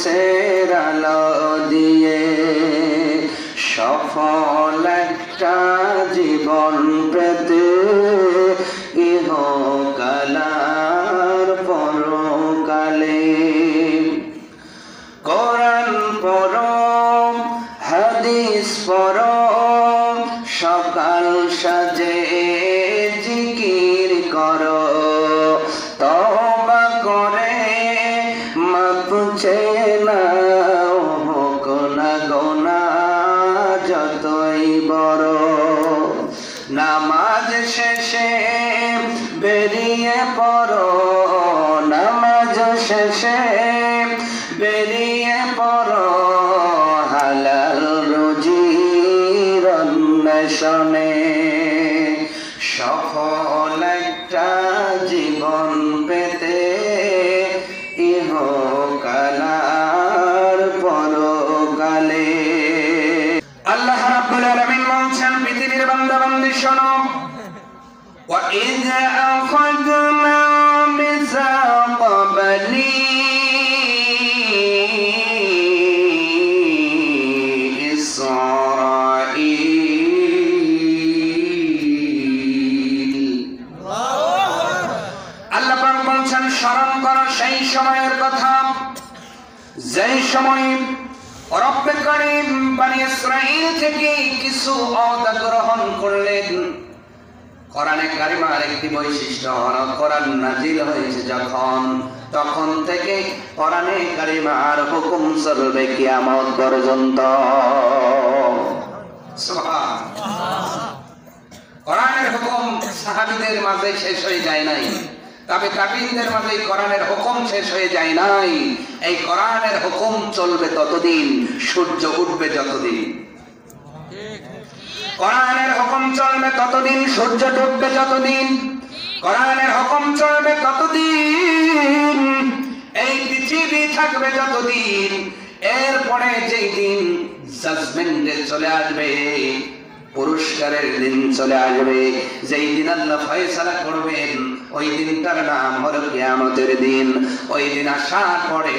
হাদিসের আলো দিয়ে সফল একটা জীবন পেতে ইহকালার পরকালে কোরআন পড়ো হাদিস পড়ো সকাল সাজে জিকির করো তওবা করে মাপ চেয়ে নাও গুনাহ যতই বড় নামাজ শেষে বেরিয়ে পড়ো নামাজ শেষে বেরিয়ে পড়ো হালাল রুজির অন্বেষণে সফল একটা জীবন পেতে ইহকালার পরকালে আল্লাহ রাব্বুল আলামিন বলেন পৃথিবীর বান্দা-বান্দী শোনো وَإِذْ أَخَذْنَا مِيثَاقَ بَنِي আল্লাহ পাক বলেন স্মরণ করো সেই সময়ের কথা যেই সময় রব্বে করিম বনি ইসরাঈল থেকে কিছু ওয়াদা গ্রহণ করলেন কোরআনে কারিমার একটি বৈশিষ্ট্য হলো কোরআন নাজিল হয়েছে যখন তখন থেকে কোরআনে কারিমার হুকুম চলবে কিয়ামত পর্যন্ত সুবহানাল্লাহ কোরআনের হুকুম সাহাবীদের মাঝে শেষ হয়ে যায় নাই তবে তাবিঈনদের মাঝে কোরআনের হুকুম শেষ হয়ে যায় নাই এই কোরআনের হুকুম চলবে ততদিন সূর্য উঠবে যতদিন কোরআনের হুকুম চলবে ততদিন সূর্য ডুববে যতদিন কোরআনের হুকুম চলবে ততদিন এই পৃথিবী থাকবে যতদিন এরপরে যেই দিন জাজমেন্টে চলে আসবে পুরস্কারের দিন চলে আসবে যেই দিন আল্লাহ ফয়সালা করবেন ওই দিনটার নাম হলো কিয়ামতের দিন ওই দিন আসার পরে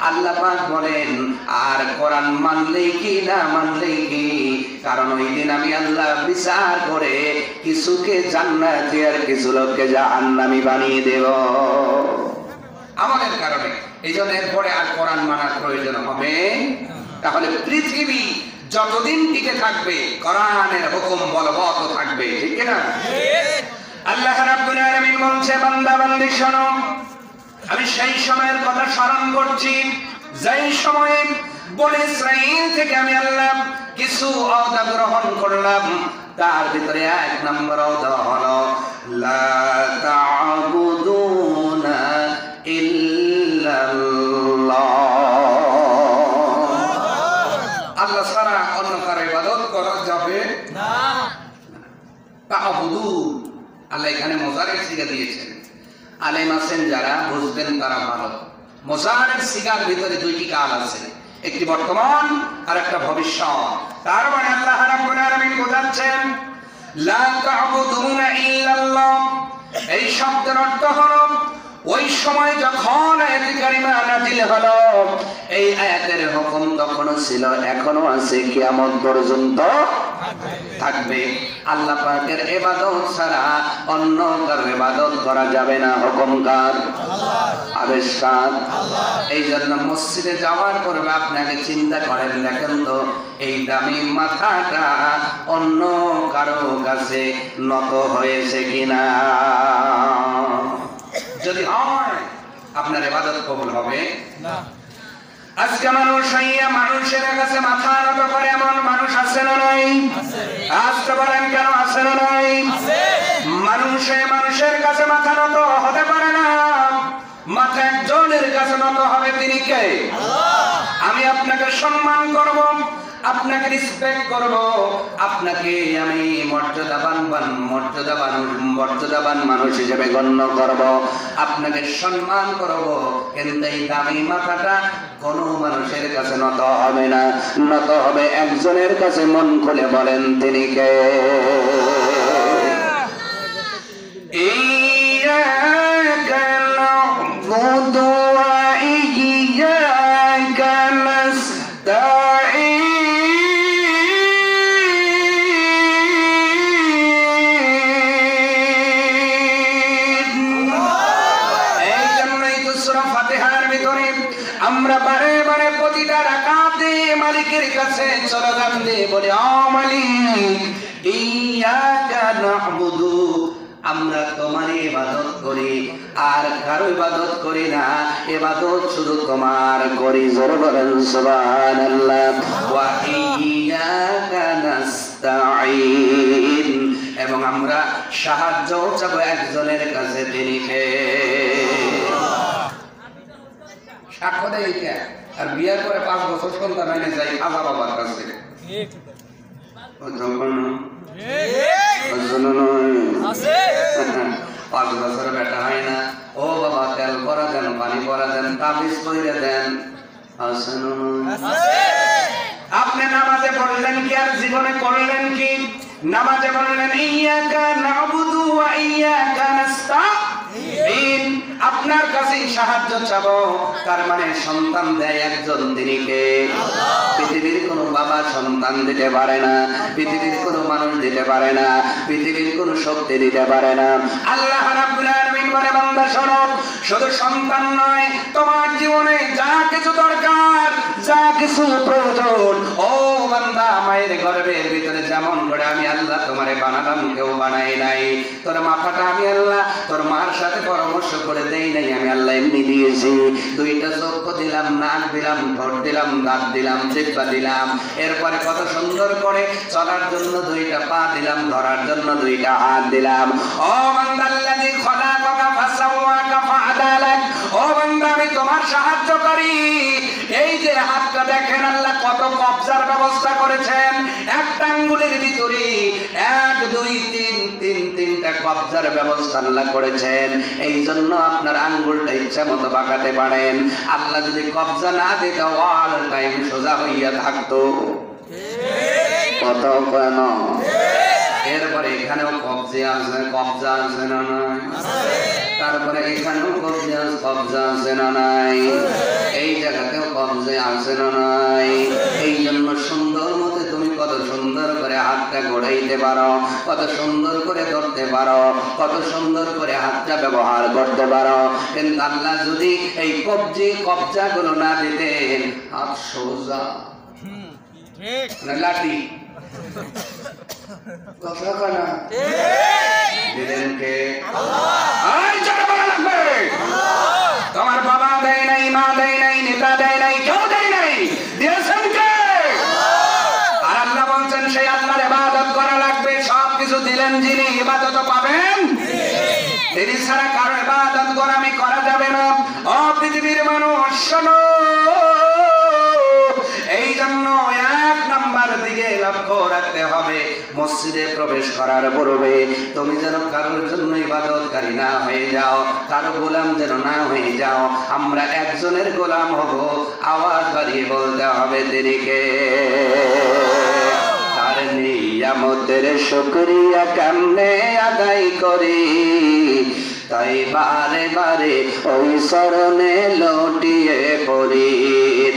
আল্লাহ পাক বলেন আর কোরআন মানলেই কি না মানলেই কি কারণ ওই দিন আমি আল্লাহ বিচার করে কিছুকে জান্নাতি আর কিছু লোককে জাহান্নামী বানিয়ে দেব আমাদের কারণে এইজন্য এরপরে আর কোরআন মানার প্রয়োজন হবে তাহলে পৃথিবী যতদিন টিকে থাকবে কোরআনের হুকুম বলবৎ থাকবে ঠিক না আল্লাহ রাব্বুল আলামিন বলছে বান্দা বান্দি শোনো আমি সেই সময়ের কথা স্মরণ করছি যেই সময়ে বনি ইসরাঈল থেকে আমি আল্লাহ কিছু ওয়াদা গ্রহণ করলাম তার ভিতরে এক নম্বর ওয়াদা হলো লা তা'বুদুনা ইল্লাল্লাহ আল্লাহ ছাড়া অন্য কারো ইবাদত করা যাবে না তা'বুদু আল্লাহ এখানে মুজারের সিগা দিয়েছেন আলেম আছেন যারা বুঝবেন তারা ভালো মুজারের সিগার ভিতরে দুইটি কাল আছে একটি বর্তমান আর একটা ভবিষ্যৎ তার মানে আল্লাহ রাব্বুল আলামিন বোঝাচ্ছেন লা তা'বুদুনা ইল্লাল্লাহ এই শব্দের অর্থ হলো ওই সময় যখন আয়াত কারিমা নাযিল হলো এই আয়াতের হুকুম তখনও ছিল এখনো আছে কিয়ামত পর্যন্ত থাকবে আল্লাহ পাকের ইবাদত ছাড়া অন্য কারো ইবাদত করা যাবে না হুকুম কার আল্লাহর আদেশ কার আল্লাহর এইজন্য মসজিদে যাওয়ার পরে আপনাকে চিন্তা করেন দেখেন তো এই দামি মাথাটা অন্য কারো কাছে নত হয়েছে কিনা যদি হয় আপনার ইবাদত কবুল হবে না আজকে মানুষ হইয়া মানুষের কাছে মাথা নত করে এমন মানুষ আছে না নাই আজকে বলেন কেন আছে না নাই মানুষের কাছে মাথা নত হতে পারে না মাথা একজনের কাছে নত হবে তিনি কে আল্লাহ আমি আপনাকে সম্মান করব আপনাকে রেসপেক্ট করব আপনাকে আমি মর্যাদাবান মানুষ হিসেবে গণ্য করব আপনাকে সম্মান করব কিন্তু এই দামি মাথাটা কোন মানুষের কাছে নত হবে না নত হবে একজনের কাছে মন খুলে বলেন তিনি কে ইয়্যাকা না'বুদু ওয়া ইয়্যাকা আমরা বারে বারে প্রতিটা রাকাতে মালিকের কাছে চরগান দিয়ে বলি, ও মালিক ইয়াকা না'বুদু, আমরা তোমার ইবাদত করি আর কারো ইবাদত করি না, ইবাদত শুধু তোমার করি। জোরে বলেন সুবহানাল্লাহ। ওয়া ইyyaka নাস্তাঈন, এবং আমরা সাহায্য চাবো একজনের কাছে, তিনি কে? সাক্ষ্য দেয় কে? আর বিয়ের পরে 5 বছর সন্তান হয়নি, যাই খাজা বাবার কাছে। ঠিক আছে, 5 বছর বেটা হয় না, ও বাবা তেল করা দেন, পানি করা দেন, তাবিজ কইরা দেন। আপনি নামাজে পড়লেন কি আর জীবনে করলেন কি? নামাজে বললেন ইয়াকা না'বুদু ওয়া ইয়াকা নাস্তাঈন, আপনার কাছে সাহায্য চাবো, তার মানে সন্তান দেয় একজন, তিনি কে? পৃথিবীর কোন বাবা সন্তান দিতে পারে না, পৃথিবীর কোন মানুষ দিতে পারে না, পৃথিবীর কোন শক্তি দিতে পারে না। আল্লাহ রাব্বুল আলামিন বলে, বান্দা শোনো, শুধু সন্তান নয়, তোমার জীবনে যা কিছু দরকার, যা কিছু প্রয়োজন, ও বান্দা, মায়ের গর্ভের ভিতরে যেমন করে আমি আল্লাহ তোমারে বানালাম, কেউ বানাই নাই। তোর মাথাটা আমি আল্লাহ তোর মার সাথে পরামর্শ করে দেই নাই, আমি আল্লাহ এমনি দিয়েছি। 2টা চক্ষু দিলাম, নাক দিলাম, ঠোঁট দিলাম, দাঁত দিলাম, জিহ্বা দিলাম, এরপরে কত সুন্দর করে চলার জন্য 2টা পা দিলাম, ধরার জন্য 2টা হাত দিলাম। ও বান্দাল্লাযী খলাকাকা ফাসাওয়াকা ফাআদালাক, ও বান্দা, আমি তোমার সাহায্য করি। এই যে হাতটা দেখেন, আল্লাহ কত কবজার ব্যবস্থা করেছেন, একটা আঙ্গুলের ভিতরে 1 2 3 3টা কবজার ব্যবস্থা আল্লাহ করেছেন। এই জন্য আপনার আঙ্গুলটা ইচ্ছা মতো বাঁকাতে পারেন। আল্লাহ যদি কবজা না দিত, অল টাইম সোজা হইয়া থাকতো। কত কেন? এরপরে এখানেও কবজা আছে না নাই? তারপরে এখানেও কবজা আছে না নাই? এই জায়গাতেও কবজা আছে না নাই? এই জন্য সুন্দর মতো তুমি কত সুন্দর করে হাতটা ঘোরাইতে পারো, কত সুন্দর করে ধরতে পারো, কত সুন্দর করে হাতটা ব্যবহার করতে পারো। কিন্তু আল্লাহ যদি এই কবজাগুলো না দিতেন, হাত সোজা লাঠি দিলেন কে? তোমার বাবা দেয় নাই, মা দেয় নাই, নেতা দেয় নাই, কেউ দেয় নাই, দিয়েছেন কে? আর আল্লাহ বলছেন সেই আল্লাহর ইবাদত করা লাগবে। সবকিছু দিলেন যিনি, ইবাদত পাবেন তিনি ছাড়া কারো ইবাদত গোলামি করা যাবে না। ও পৃথিবীর মানুষ শোনো, এই জন্য 1 নাম্বার দিকে লক্ষ্য রাখতে হবে, মসজিদে প্রবেশ করার পূর্বে তুমি যেন কারোর জন্য ইবাদতকারী না হয়ে যাও, কারো গোলাম যেন না হয়ে যাও। আমরা একজনের গোলাম হব, আওয়াজ বাড়িয়ে বলতে হবে, তিনি কে? তার নিয়ামতের শুকরিয়া কেমনে আদায় করি, তাই বারে বারে ওই শরণে লুটিয়ে পড়ি,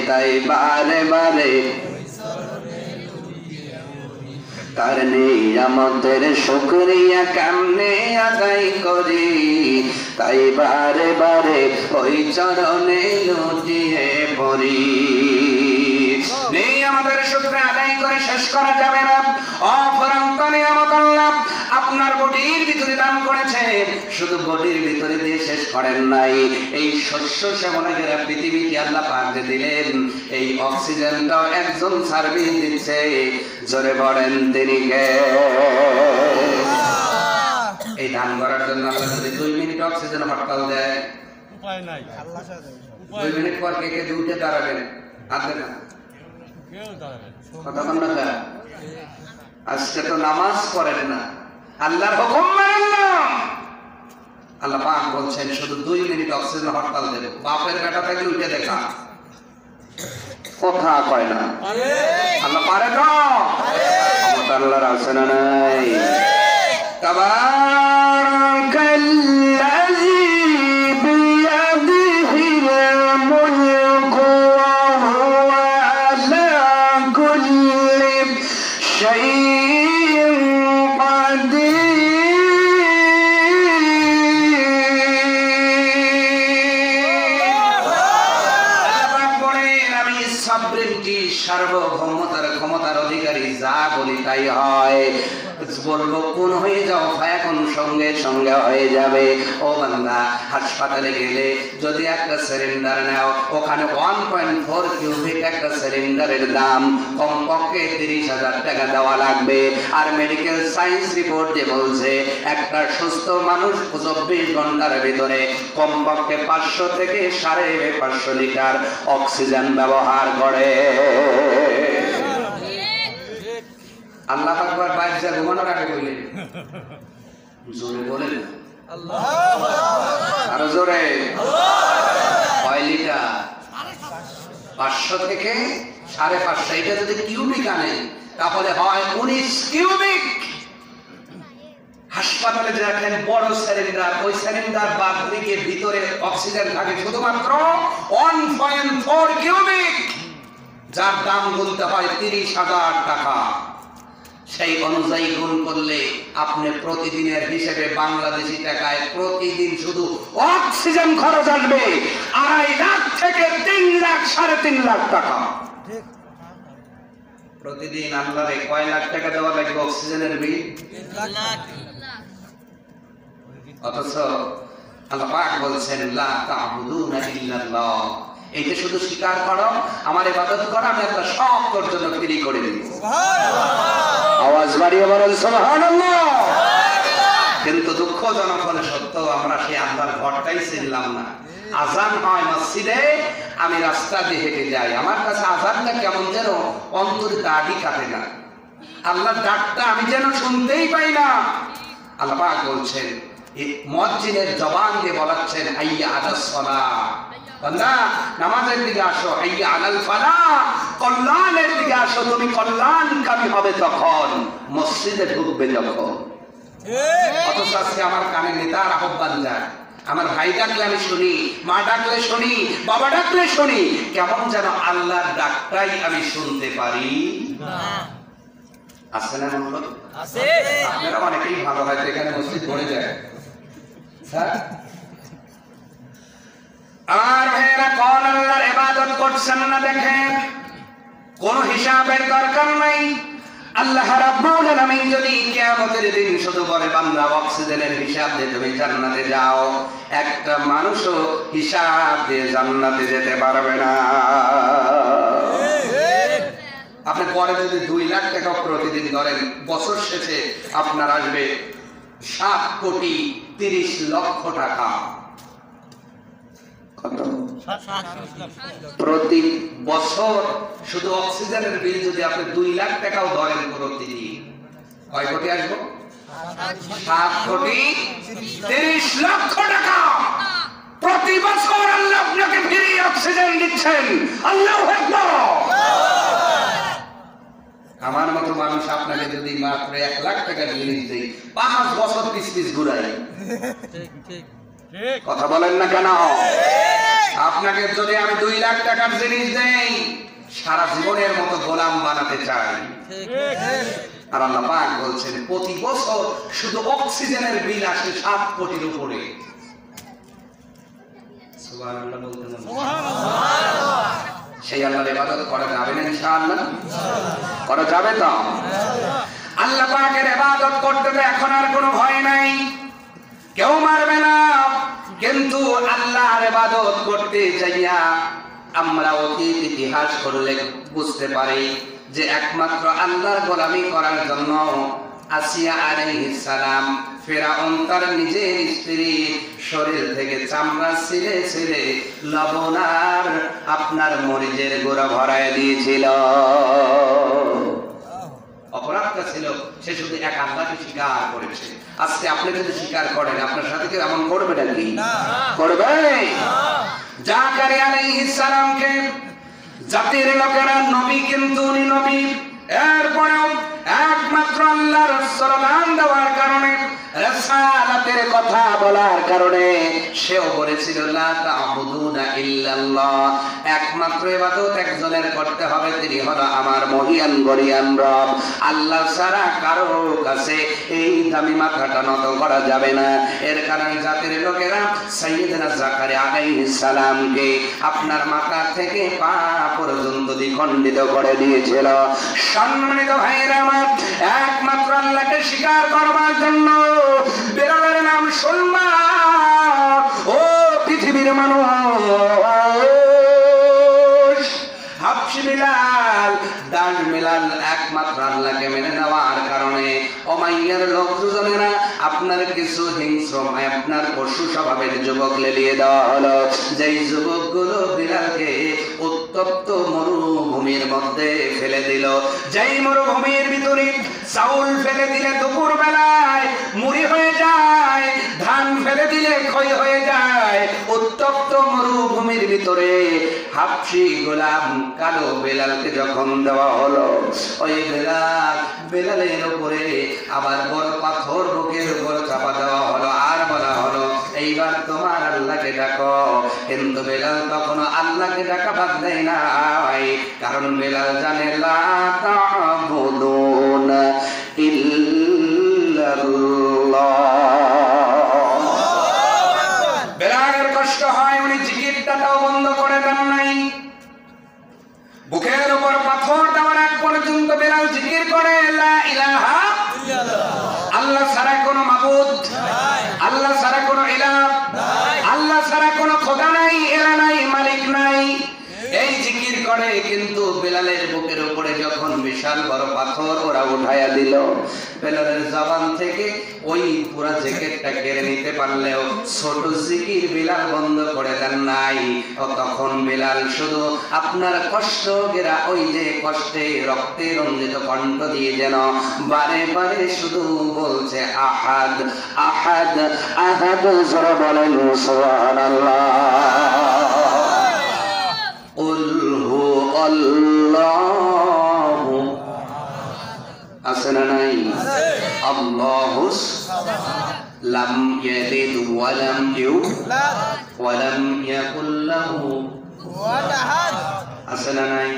তাই বারে বারে তার নিয়ামতের শুকরিয়া কেমনে আদায় করি, তাই বারে বারে ওই চরণে লুটিয়ে পড়ি। নিয়ামতের শুকরিয়া আদায় করে শেষ করা যাবে না। অফুরন্ত নিয়ামত আল্লাহ আপনার বডির ভিতরে দান করেছে, শুধু বডির ভিতরে দিয়ে শেষ করেন নাই, এই শস্য শ্যামলাকে পৃথিবীকে আল্লাহ পাক দিলেন, এই অক্সিজেনটাও একজন সার্ভিস দিচ্ছে। জোরে বলেন, তিনি কে? এই ধান করার জন্য আল্লাহ যদি 2 মিনিট অক্সিজেন হরতাল দেয়, উপায় নাই। 2 মিনিট পর কে কে উঠে দাঁড়াবেন? আপনি না, কেউ দাঁড়াবেন, কথা বলেন না। আজকে তো নামাজ পড়েন না, আল্লাহর হুকুম মানেন না। আল্লাহ পাক বলছেন শুধু 2 মিনিট অক্সিজেন হরতাল দেবে। বাপের বেটা থেকে উঠে দেখা, কথা কয় না। আল্লাহ পারে তো? আল্লাহর আছে না নাই? তাবারাকাল্লাযী বিয়াদিহিল মুলকু ওয়া হুয়া আলা কুল্লি শাইইন কাদির। সার্বভৌমতার ক্ষমতার অধিকারী, যা বলি তাই হয়, বলবো কোন হয়ে যাও, এখন সঙ্গে সঙ্গে হয়ে যাবে। ও বান্দা, হাসপাতালে গেলে যদি একটা সিলিন্ডার নাও, ওখানে 1.4 কিউবিক একটা সিলিন্ডারের দাম কমপক্ষে 30,000 টাকা দেওয়া লাগবে। আর মেডিকেল সায়েন্স রিপোর্ট যে বলছে একটা সুস্থ মানুষ 24 ঘন্টার ভিতরে কমপক্ষে 500 থেকে 550 লিটার অক্সিজেন ব্যবহার করে। আল্লাহ আকবার। বাইরে ঘুমানোর আগে বললেন, জোরে বলেন আরো জোরে, কয় লিটার? 500 থেকে 550। এটা যদি কিউবিক আনে তাহলে হয় 19 কিউবিক। হাসপাতালে দেখেন বড় সিলিন্ডার, ওই সিলিন্ডার বাদ দিকে ভিতরে অক্সিজেন থাকে শুধুমাত্র 1.4 কিউবিক, যার দাম গুনতে হয় 30,000 টাকা। সেই অনুযায়ী গুণ করলে আপনি প্রতিদিনের হিসেবে বাংলাদেশি টাকায় প্রতিদিন শুধু অক্সিজেন খরচ আসবে 2.5 লাখ থেকে 3 লাখ, 3.5 লাখ টাকা প্রতিদিন। আল্লাহরে কয় লাখ টাকা দেওয়া লাগবে অক্সিজেনের বিল? 3 লাখ। অথচ আল্লাহ পাক বলছেন লা তা'বুদুনা ইল্লাল্লাহ, এইটা শুধু স্বীকার করো, আমার ইবাদত করো, আমি একটা সব তোর জন্য ফ্রি করে দেব। সুবহানাল্লাহ, আওয়াজ বাড়িয়ে বলেন সুবহানাল্লাহ। কিন্তু দুঃখজনক হলে সত্য, আমরা সেই আল্লাহর ঘরটাই চিনলাম না। আজান হয় মসজিদে, আমি রাস্তা দিয়ে হেঁটে যাই, আমার কাছে আজানটা কেমন যেন অন্তর দাড়ি কাটে না, আল্লাহর ডাকটা আমি যেন শুনতেই পাই না। আল্লাহ পাক বলছেন, মুয়াজ্জিনের জবান দিয়ে বলাচ্ছেন হাইয়া আলাস সালাহ, বান্দা নামাজের দিকে আসো, হাইয়া আলাল ফালাহ, কল্যাণের দিকে আসো। তুমি কল্যাণকামী হবে তখন, মসজিদে ঢুকবে যখন। অথচ আজকে আমার কানে নেতার আহ্বান যায়, আমার ভাই ডাকলে আমি শুনি, মা ডাকলে শুনি, বাবা ডাকলে শুনি, কেমন যেন আল্লাহর ডাকটাই আমি শুনতে পারি না। আছে না? আছে। আপনারা অনেকেই ভালো, হয়তো এখানে মসজিদ ভরে যায় স্যার। আর ভাইয়েরা, কোন আল্লাহর ইবাদত করছেন না দেখেন, কোন হিসাবের দরকার নাই। আল্লাহ রাব্বুল আলামিন যদি কিয়ামতের দিন শুধু বলে বান্দা অক্সিজেনের হিসাব দিয়ে তুমি জান্নাতে যাও, একটা মানুষও হিসাব দিয়ে জান্নাতে যেতে পারবে না। আপনি পরে যদি 2 লাখ টাকা প্রতিদিন ধরেন, বছর শেষে আপনার আসবে 7,30,00,000 টাকা। প্রতি বছর শুধু অক্সিজেনের বিল যদি আপনি 2 লাখ টাকাও ধরেন প্রতিদিন, কয় কোটি আসবো? 7,30,00,000 টাকা প্রতি বছর আল্লাহ আপনাকে ফ্রি অক্সিজেন দিচ্ছেন। আল্লাহু আকবার। আমার মতো মানুষ আপনাকে যদি মাত্র 1 লাখ টাকা জিনিস দেই, 5 বছর পিস ঘুরাই। কথা বলেন না কেন? আপনাকে যদি আমি 2 লাখ টাকার জিনিস দেই, সারা জীবনের মতো গোলাম বানাতে চাই। আর আল্লাহ পাক বলছেন প্রতি বছর শুধু অক্সিজেনের বিল আসে 7 কোটির উপরে। সুবহানাল্লাহ বলতে না? সুবহানাল্লাহ। সেই আল্লাহর ইবাদত করা যাবে না ইনশাআল্লাহ? করা যাবে তো? আল্লাহ পাকের ইবাদত করতে তো এখন আর কোনো ভয় নাই, কেউ মারবে না। কিন্তু আল্লাহর ইবাদত করতে যাইয়া আমরা অতীত ইতিহাস করলে বুঝতে পারি যে একমাত্র আল্লাহর গোলামি করার জন্য আসিয়া আলাইহিস সালাম ফিরআউন তার নিজের স্ত্রী শরীর থেকে চামড়া ছিঁড়ে ছিঁড়ে লবণ আর আপনার মরিচের গুঁড়া ভরায় দিয়েছিল। অপরাধটা ছিল সে শুধু এক আল্লাহকে স্বীকার করেছে। আজকে আপনি যদি স্বীকার করেন, আপনার সাথে কি এমন করবে নাকি? করবে। জাকারিয়া আলাইহিস সালামকে জাতির লোকেরা নবী, কিন্তু উনি নবী, এরপরেও একমাত্র আল্লাহর সরমান দেওয়ার কারণে রাসালাতের কথা বলার কারণে সেও বলেছিল লা তা'বুদুনা ইল্লাল্লাহ, একমাত্র ইবাদত একজনের করতে হবে, তিনি হলো আমার মহিয়ান গরিয়ান রব। আল্লাহ ছাড়া কারো কাছে এই দামি মাথাটা নত করা যাবে না। এর কারণে জাতির লোকেরা সাইয়েদনা জাকারিয়া আলাইহিস সালামকে আপনার মাথা থেকে পা পর্যন্ত দ্বিখণ্ডিত করে দিয়েছিল। সম্মানিত ভাইরা আমার, একমাত্র আল্লাহকে স্বীকার করবার জন্য বেলালের নাম শুনবা ও পৃথিবীর মানুষ। হাবশী বিলাল, দাস বিলাল একমাত্র আল্লাহকে মেনে নেওয়ার কারণে উমাইয়ার লোক দুজনেরা আপনার কিছু হিংস্র আপনার পশু স্বভাবের যুবক লেলিয়ে দেওয়া হলো। যেই যুবকগুলো বিলালকে উত্তপ্ত মরুভূমির মধ্যে ফেলে দিল। যেই মরুভূমির ভিতরে চাউল ফেলে দিলে দুপুর বেলায় মুড়ি হয়ে যায়, ধান ফেলে দিলে ক্ষয় হয়ে যায়, উত্তপ্ত মরুভূমির ভিতরে হাবশী গোলাম কালো বেলালকে যখন দেওয়া হলো, ওই বেলালের উপরে আবার বড় পাথর বুকের উপর চাপা দেওয়া হলো, আর বলা হলো এইবার তোমার আল্লাহকে ডাকো। কিন্তু বেলাল তখনও আল্লাহকে ডাকা বাদ দেয় নাই, কারণ বেলাল জানে লা তা'বুদুনা ইল্লাল্লাহ। বেলালের কষ্ট হয়, উনি জিকিরটাও বন্ধ করে দেন নাই। বুকের উপর পাথর দেওয়ার আগ পর্যন্ত বেলাল জিকির করে লা ইলাহা ইল্লাল্লাহ, আল্লাহ ছাড়া কোনো মাবুদ, আল্লাহ ছাড়া কোনো ইলাহ, আল্লাহ ছাড়া কোনো খোদা নাই, এলা নাই, মালিক নাই, এই জিকির করে। কিন্তু বেলালের বুকের উপরে যখন বিশাল বড় পাথর ওরা উঠাইয়া দিল, বেলালের জবান থেকে ওই পুরা জ্যাকেটটা কেড়ে নিতে পারলেও ছোট জিকির বেলাল বন্ধ করে দেন নাই। ও তখন বেলাল শুধু আপনার কষ্ট গেরা ওই যে কষ্টে রক্তে রঞ্জিত কণ্ঠ দিয়ে যেন বারে বারে শুধু বলছে আহাদ আহাদ আহাদ, জোরে বলেন সুবহানাল্লাহ। উলহু আল্লাহু, আছে না নাই? আল্লাহুস লাম ইয়ালিদ ওয়া লাম ইউলাদ ওয়া লাম ইয়াকুল লাহু কুফুয়ান আহাদ, আছে না নাই?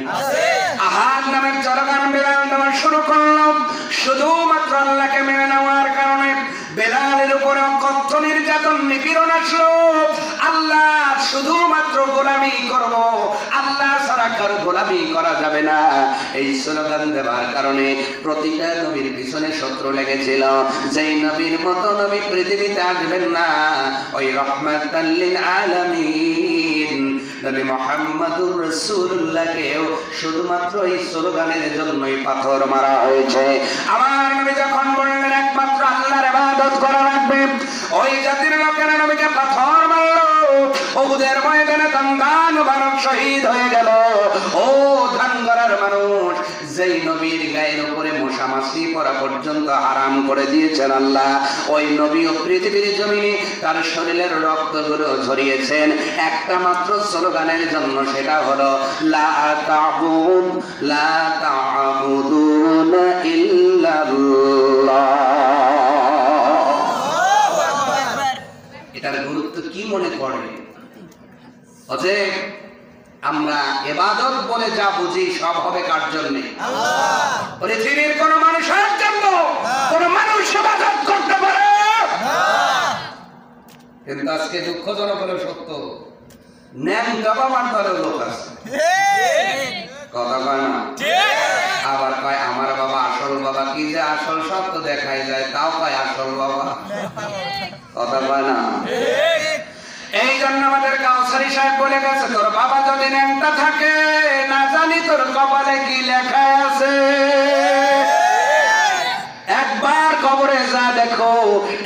আহাদ নামের জনগান বেলাল নামা শুরু করল। শুধুমাত্র আল্লাহকে মেনে নেওয়ার কারণে বেলালের উপরে অকথ্য নির্যাতন নিপীড়ন আসলো। আল্লাহ শুধুমাত্র গোলামি করব, আল্লাহ ছাড়া কারো গোলামি করা যাবে না, এই স্লোগান দেওয়ার কারণে প্রতিটা নবীর পিছনে শত্রু লেগেছিল। যেই নবীর মতো নবী পৃথিবীতে আসবেন না, ওই রহমাতাল লিল আলামিন নবী মুহাম্মদুর রাসূলুল্লাহকেও শুধুমাত্র এই স্লোগানের জন্যই পাথর মারা হয়েছে। আমার নবী যখন বললেন একমাত্র আল্লাহর ইবাদত করা লাগবে, ওই জাতির লোকেরা নবীকে পাথর মারলো। উহুদের ময়দানে দান বানর শহীদ হয়ে গেল। ও ধানগড়ার মানুষ, যেই নবীর গায়ের উপরে মশা মাছি পড়া পর্যন্ত হারাম করে দিয়েছেন আল্লাহ, ওই নবীও পৃথিবীর জমিনে তার শরীরের রক্তগুলো ঝরিয়েছেন একটা মাত্র স্লোগানের জন্য, সেটা হলো লা তা'বুদ লা তা'বুদুনা ইল্লাল্লাহ। এটার গুরুত্ব কি মনে করে? অতএব আমরা ইবাদত বলে যা বুঝি সব হবে কার জন্য? আল্লাহ। পৃথিবীর কোন মানুষের জন্য কোন মানুষ ইবাদত করতে পারে না। কিন্তু আজকে দুঃখজনক হলো সত্য, ন্যাংটা বাবার দলের লোক আছে, কথা কয় না, আবার কয় আমার বাবা আসল বাবা। কি যে আসল সব তো দেখাই যায়, তাও কয় আসল বাবা, কথা কয় না। এই জন্য আমাদের কাউসারি সাহেব বলে গেছে, তোর বাবা যদি ন্যাংটা থাকে না জানি তোর কপালে কি লেখা আছে। একবার কবরে যা দেখো,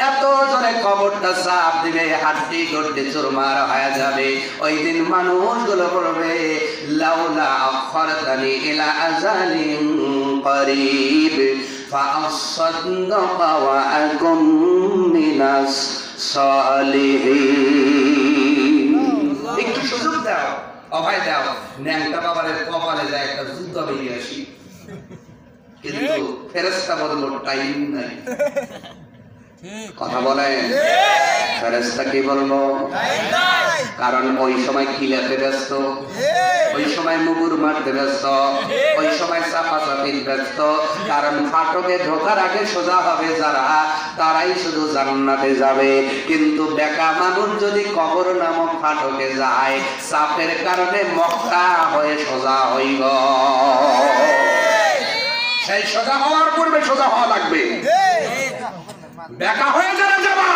এত জোরে কবরটা চাপ দিবে, হাড্ডি গড্ডি চুরমার হয়ে যাবে। ওই দিন মানুষগুলো বলবে লাউলা আখরতানি ইলা আজালিন করিব ফাআসাদদাকা ওয়া আকুম মিনাস সালিহিন। একটু সুযোগ দাও, অভয় দাও, ন্যাংটা বাবারের কপালে যায় একটা যুদ্ধ বেরিয়ে আসি। কিন্তু ফেরেশতা বলল টাইম নাই, কথা বলেন, ফেরেশতা কি বলবো? কারণ ওই সময় কিলাতে ব্যস্ত, ওই সময় মুগুর মারতে ব্যস্ত, ওই সময় চাপাচাপির ব্যস্ত। কারণ ফাটকে ঢোকার আগে সোজা হবে যারা, তারাই শুধু জান্নাতে যাবে। কিন্তু বেকা মানুষ যদি কবর নামক ফাটকে যায়, চাপের কারণে মক্কা হয়ে সোজা হইব। সেই সোজা হওয়ার পূর্বে সোজা হওয়া লাগবে। বেকা হয়ে যারা যাবা,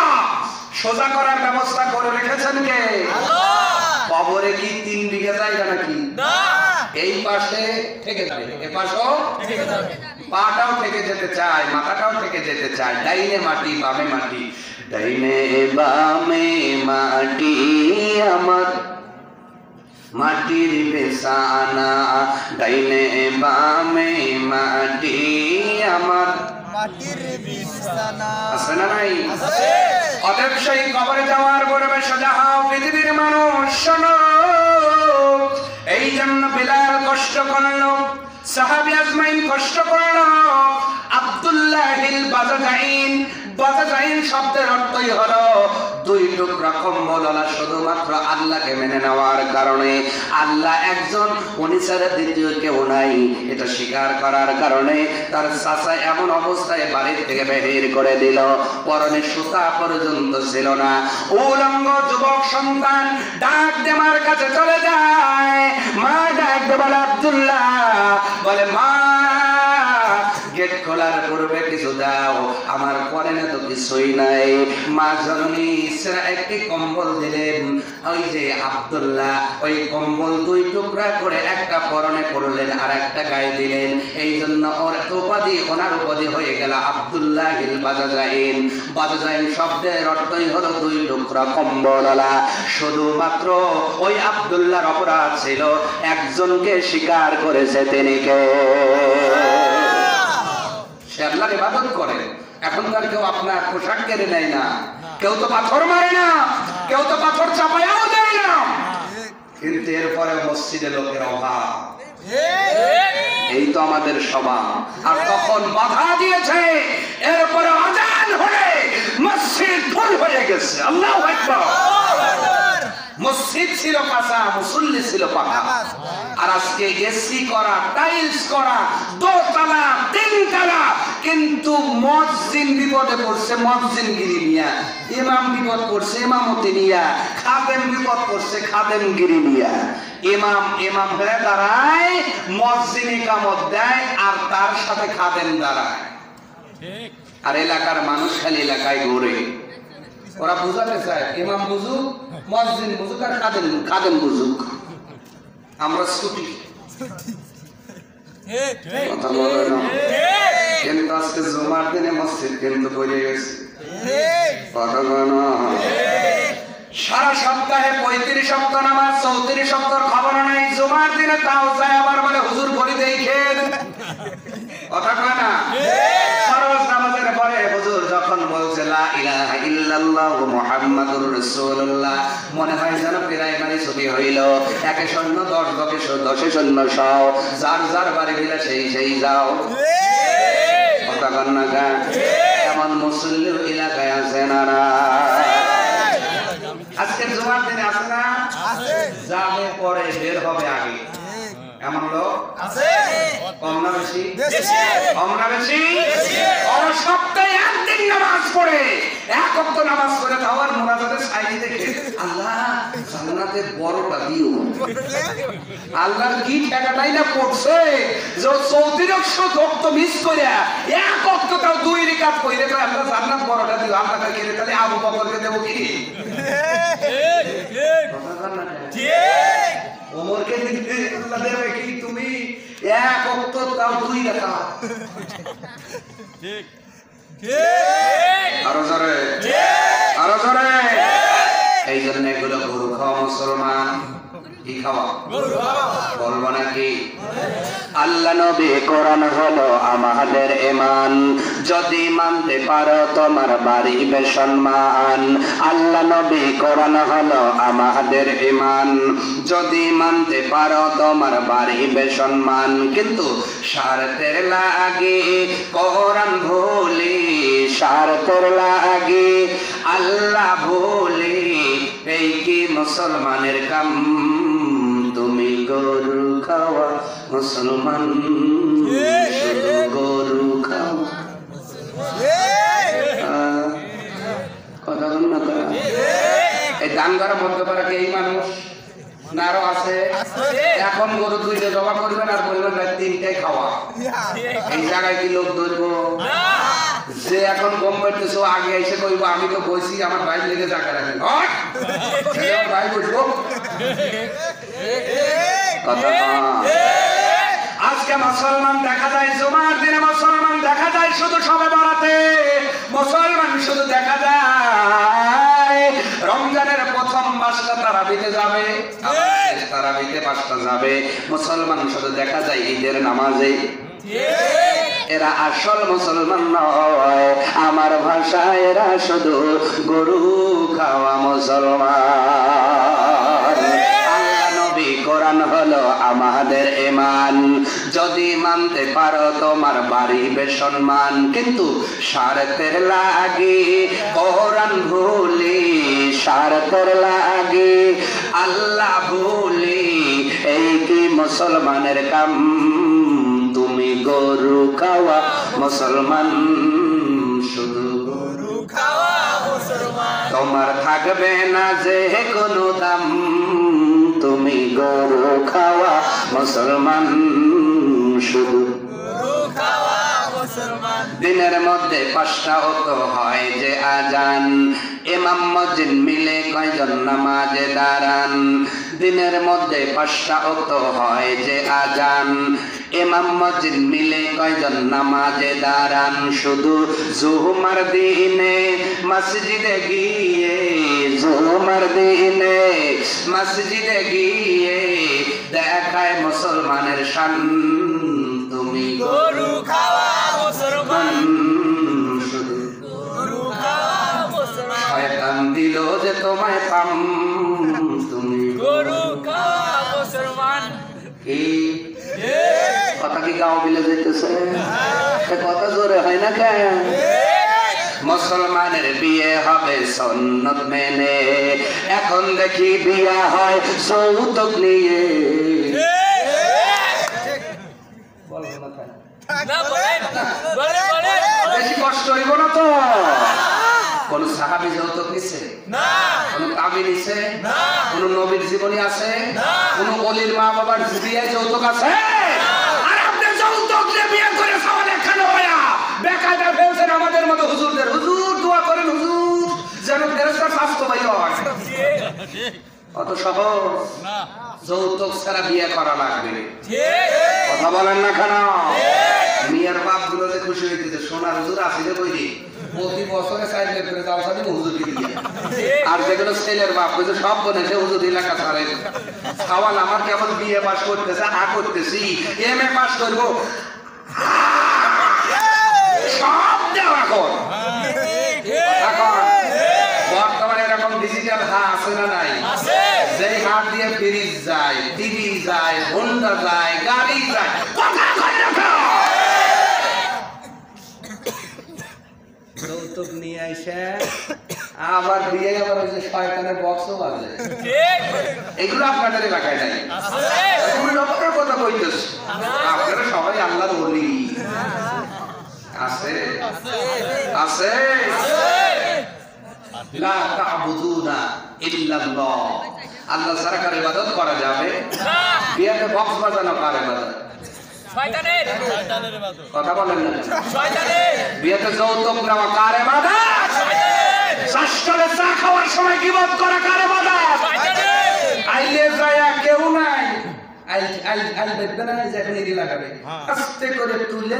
সোজা করার ব্যবস্থা করে রেখেছেন কে? কবরে কি 3 বিঘা জায়গা নাকি? এই পাশে থেকে যাবে, এ পাশেও পাটাও থেকে যেতে চায়, মাথাটাও থেকে যেতে চায়। ডাইনে মাটি বামে মাটি, ডাইনে বামে মাটি আমার মাটির বেসানা, ডাইনে বামে মাটি আমার মাটির বিছানা। আছে না নাই? অতএব সেই কবরে যাওয়ার পূর্বে সোজা হও পৃথিবীর মানুষ। শোনো, এই জন্য বিলাল কষ্ট করলো, সাহাবী আজমাইন কষ্ট করলো। আব্দুল্লাহিল বাজাজাইন, বাজাজাইন শব্দের অর্থই হলো 2 টুকরা কম্বলওয়ালা, শুধুমাত্র আল্লাহকে মেনে নেওয়ার কারণে। আল্লাহ একজন, উনি ছাড়া দ্বিতীয় কেউ নাই, এটা স্বীকার করার কারণে তার চাচা এমন অবস্থায় বাড়ির থেকে বের করে দিল, পরনে সুতা পর্যন্ত ছিল না। উলঙ্গ যুবক সন্তান ডাক দেমার কাছে চলে যায়। মা ডাক দে বলে আব্দুল্লাহ, বলে মা গেট খোলার পূর্বে কিছু দাও, আমার পরনে তো কিছুই নাই। মা জননী একটি কম্বল দিলেন। ওই যে আব্দুল্লাহ ওই কম্বল 2 টুকরা করে, একটা পরনে পড়লেন আর একটা গায়ে দিলেন। এই জন্য ওর উপাধি, ওনার উপাধি হয়ে গেল আব্দুল্লাহিল বাজাজাইন। বাজাজাইন শব্দের অর্থই হলো 2 টুকরা কম্বলওয়ালা। শুধুমাত্র ওই আব্দুল্লাহর অপরাধ ছিল একজনকে স্বীকার করেছে, তিনি কে? সে আল্লাহর ইবাদত করে। এখনকার কেউ আপনার পোশাক কেড়ে নেয় না, কেউ তো পাথর মারে না, কেউ তো পাথর চাপায়াও দেয় না, কিন্তু এরপরে মসজিদে লোকের অভাব। এই তো আমাদের স্বভাব। আর তখন বাধা দিয়েছে, এরপরে আজান হলে মসজিদ ফুল হয়ে গেছে। আল্লাহু আকবার। মসজিদ ছিল কাঁচা, মুসল্লি ছিল পাকা। আর আজকে এসি করা, টাইলস করা, 2 তলা 3 তলা, কিন্তু মুয়াজ্জিন বিপদে পড়ছে, মুয়াজ্জিনগিরি নিয়া। ইমাম বিপদ পড়ছে, ইমামতি নিয়া। খাদেম বিপদ পড়ছে, খাদেমগিরি নিয়া। ইমাম হয়ে দাঁড়ায়, মুয়াজ্জিন ইকামত দেয়, আর তার সাথে খাদেম দাঁড়ায়। আর এলাকার মানুষ খালি এলাকায় ঘুরে। ওরা বুঝাতে চায় ইমাম বুঝুক, মুয়াজ্জিন বুঝুক, আর খাদেম বুঝুক। আমরা ছুটি কথা বলে না, কিন্তু আজকে জুমার দিনে মসজিদ কিন্তু করে গেছে। কথা বলে না, সারা সপ্তাহে 35 সপ্তাহ নামাজ, 34 সপ্তাহ খবর নাই। জুমার দিনে তাও যায়, আবার বলে হুজুর বলি দেখেন। কথা কয় না? ফরজ নামাজের পরে হুজুর যখন বলছে লা ইলাহা ইল্লাল্লাহ মুহাম্মাদুর রাসূলুল্লাহ, মনে হয় যেন প্রাইমারি ছুটি হইল। 1 শূন্য 10 10 শূন্য 100, যার যার বাড়ি গেলে সেই যাও। কথা কন না কা? এমন মুসল্লি এলাকায় আছে না? আজকে জুমার দিনে আছে না? যাবে পরে, বের হবে আগে, এমন লোক আছে? কম না বেশি? কম না বেশি? আর সপ্তাহে 1 দিন নামাজ পড়ে, 1 ওয়াক্ত নামাজ পড়ে, তাওয়ার মুনাজাতের সাইডে দেখে আল্লাহ জান্নাতের বড়টা দিও। আল্লাহর কি ঠেকাটাই না পড়ছে যে 34 ওয়াক্ত মিস করে 1 ওয়াক্ত তাও 2 রাকাত কইরে কয় আল্লাহ জান্নাত বড়টা দিও। আল্লাহকে কেড়ে তাহলে আবু বকরকে দেব কি? ঠিক। ওমরকে দিতে আল্লাহ দেবে কি? তুমি 1 ওয়াক্ত তাও 2 রাকাত। ঠিক ঠিক। আরো জোরে ঠিক, আরো জোরে। এই জন্য এগুলো গরু খাওয়া মুসলমান। কি খাওয়া? বলবো নাকি? আল্লাহ নবী কোরআন হলো আমাদের ঈমান, যদি মানতে পারো তোমার বাড়িবে সম্মান। আল্লাহ নবী কোরআন হলো আমাদের ঈমান, যদি মানতে পারো তোমার বাড়িবে সম্মান। কিন্তু স্বার্থের লাগি কোরআন ভুলি, স্বার্থের লাগি আল্লাহ ভুলি, এই কি মুসলমানের কাম? তুমি গরু খাওয়া মুসলমান, শুধু গরু খাওয়া। কথা বল না তারা। এই দান করা মধ্যপাড়া কি এই মানুষ না আরো আছে? এখন গরু দুইটা জমা করবেন আর বলবেন তিনটাই খাওয়া। এই জায়গায় কি লোক ধরবো? যে এখন গম পাইতেছো আগে এসে কইবো আমি তো বইছি আমার ভাই লেগে জায়গা রাখেন, ভাই বসবো। আজকে মুসলমান দেখা যায় জুমার দিনে, মুসলমান দেখা যায় শুধু সবে বরাতে, মুসলমান শুধু দেখা যায় রমজানের প্রথম মাসটা তারাবিতে যাবে, তারাবিতে পাঁচটা যাবে। মুসলমান শুধু দেখা যায় ঈদের নামাজে। এরা আসল মুসলমান নয়, আমার ভাষায় এরা শুধু গরু খাওয়া মুসলমান। আল্লাহ নবী কোরআন হলো আমাদের ঈমান, যদি মানতে পারো তোমার বাড়িবে সম্মান। কিন্তু স্বার্থের লাগি কোরআন ভুলি, স্বার্থের লাগি আল্লাহ ভুলি, এই কি মুসলমানের কাম? তুমি গরু খাওয়া মুসলমান, শুধু গরু খাওয়া মুসলমান। তোমার থাকবে না যে কোনো দাম, তুমি গরু খাওয়া মুসলমান, শুধু গরু খাওয়া মুসলমান। দিনের মধ্যে পাঁচটা ওয়াক্ত হয় যে আজান, ইমাম মুয়াজ্জিন মিলে কয়জন নামাজে দাঁড়ান। দিনের মধ্যে পাঁচটা ওয়াক্ত হয় যে আজান, ইমাম মুয়াজ্জিন মিলে কয়জন নামাজে দাঁড়ান। শুধু জুমার দিনে মসজিদে গিয়ে, জুমার দিনে মসজিদে গিয়ে দেখায় মুসলমানের শান, তুমি গরু খাওয়া মুসলমান, শুধু গরু খাওয়া মুসলমান। শয়তান দিল যে তোমায় পাম, তুমি গরু খাওয়া মুসলমান। কি কথা কি গাঁও বিলে যেতেছে? কথা জোরে হয় না কেন? মুসলমানের বিয়ে হবে সুন্নত মেনে, এখন দেখি বিয়া হয় যৌতুক নিয়ে। বেশি কষ্ট হইব না তো? কোন সাহাবী যৌতুক নিছে? কোন তাবী নিছে? কোন নবীর জীবনী আছে? কোন ওলির মা বাবার বিয়ে যৌতুক আছে? আর আপনি যৌতুক দিয়ে বিয়ে করে সাওয়ালে খানো হয়া বেকায়দা ফেলছেন আমাদের মতো হুজুরদের। হুজুর দোয়া করেন হুজুর যেন ফেরেশতা স্বাস্থ্য ভাই হয়। অত সহজ না, যৌতুক ছাড়া বিয়ে করা লাগবে। কথা বলেন না কেন? মিয়ার বাপ গুলো যে খুশি হইতেছে, সোনার হুজুর আসিলে কইরি প্রতি বছরে সাইকেল করে যাও সাথে হুজুর দিয়ে। আর যেগুলো ছেলের বাপ কইছে সব বলে যে হুজুর এলাকা ছাড়ে সওয়াল আমার কেবল বিয়ে পাস করতেছে, করতেছি এমএ পাস করবো, সব দেওয়া এখন। বর্তমানে এরকম ডিজিটাল হাত আছে না নাই? যেই হাত দিয়ে ফ্রিজ যায়, টিভি যায়, হোন্ডা যায়, গাড়ি যায়। যৌতুক নিয়ে আইসে আবার বিয়ে, আবার ওই যে শয়তানের বক্সও বাজে। এগুলো আপনাদের এলাকায় নাই। কথা কইতেছে আপনারা সবাই আল্লাহর ওলি। আছে আছে লা তা'বুদুনা ইল্লাল্লাহ, আল্লাহ ছাড়া কার ইবাদত করা যাবে? বিয়েতে বক্স বাজানো কার ইবাদত? শয়তানের ইবাদত। কথা বলেন না? শয়তানের। বিয়েতে যৌতুক নেওয়া কার ইবাদত? শয়তানের। শাস্ত্রে চা খাওয়ার সময় গীবত করা কার ইবাদত? শয়তানের। আইলে যায় কেউ নাই, আইল দেখবে না যে এখন ইদি লাগাবে, আস্তে করে তুলে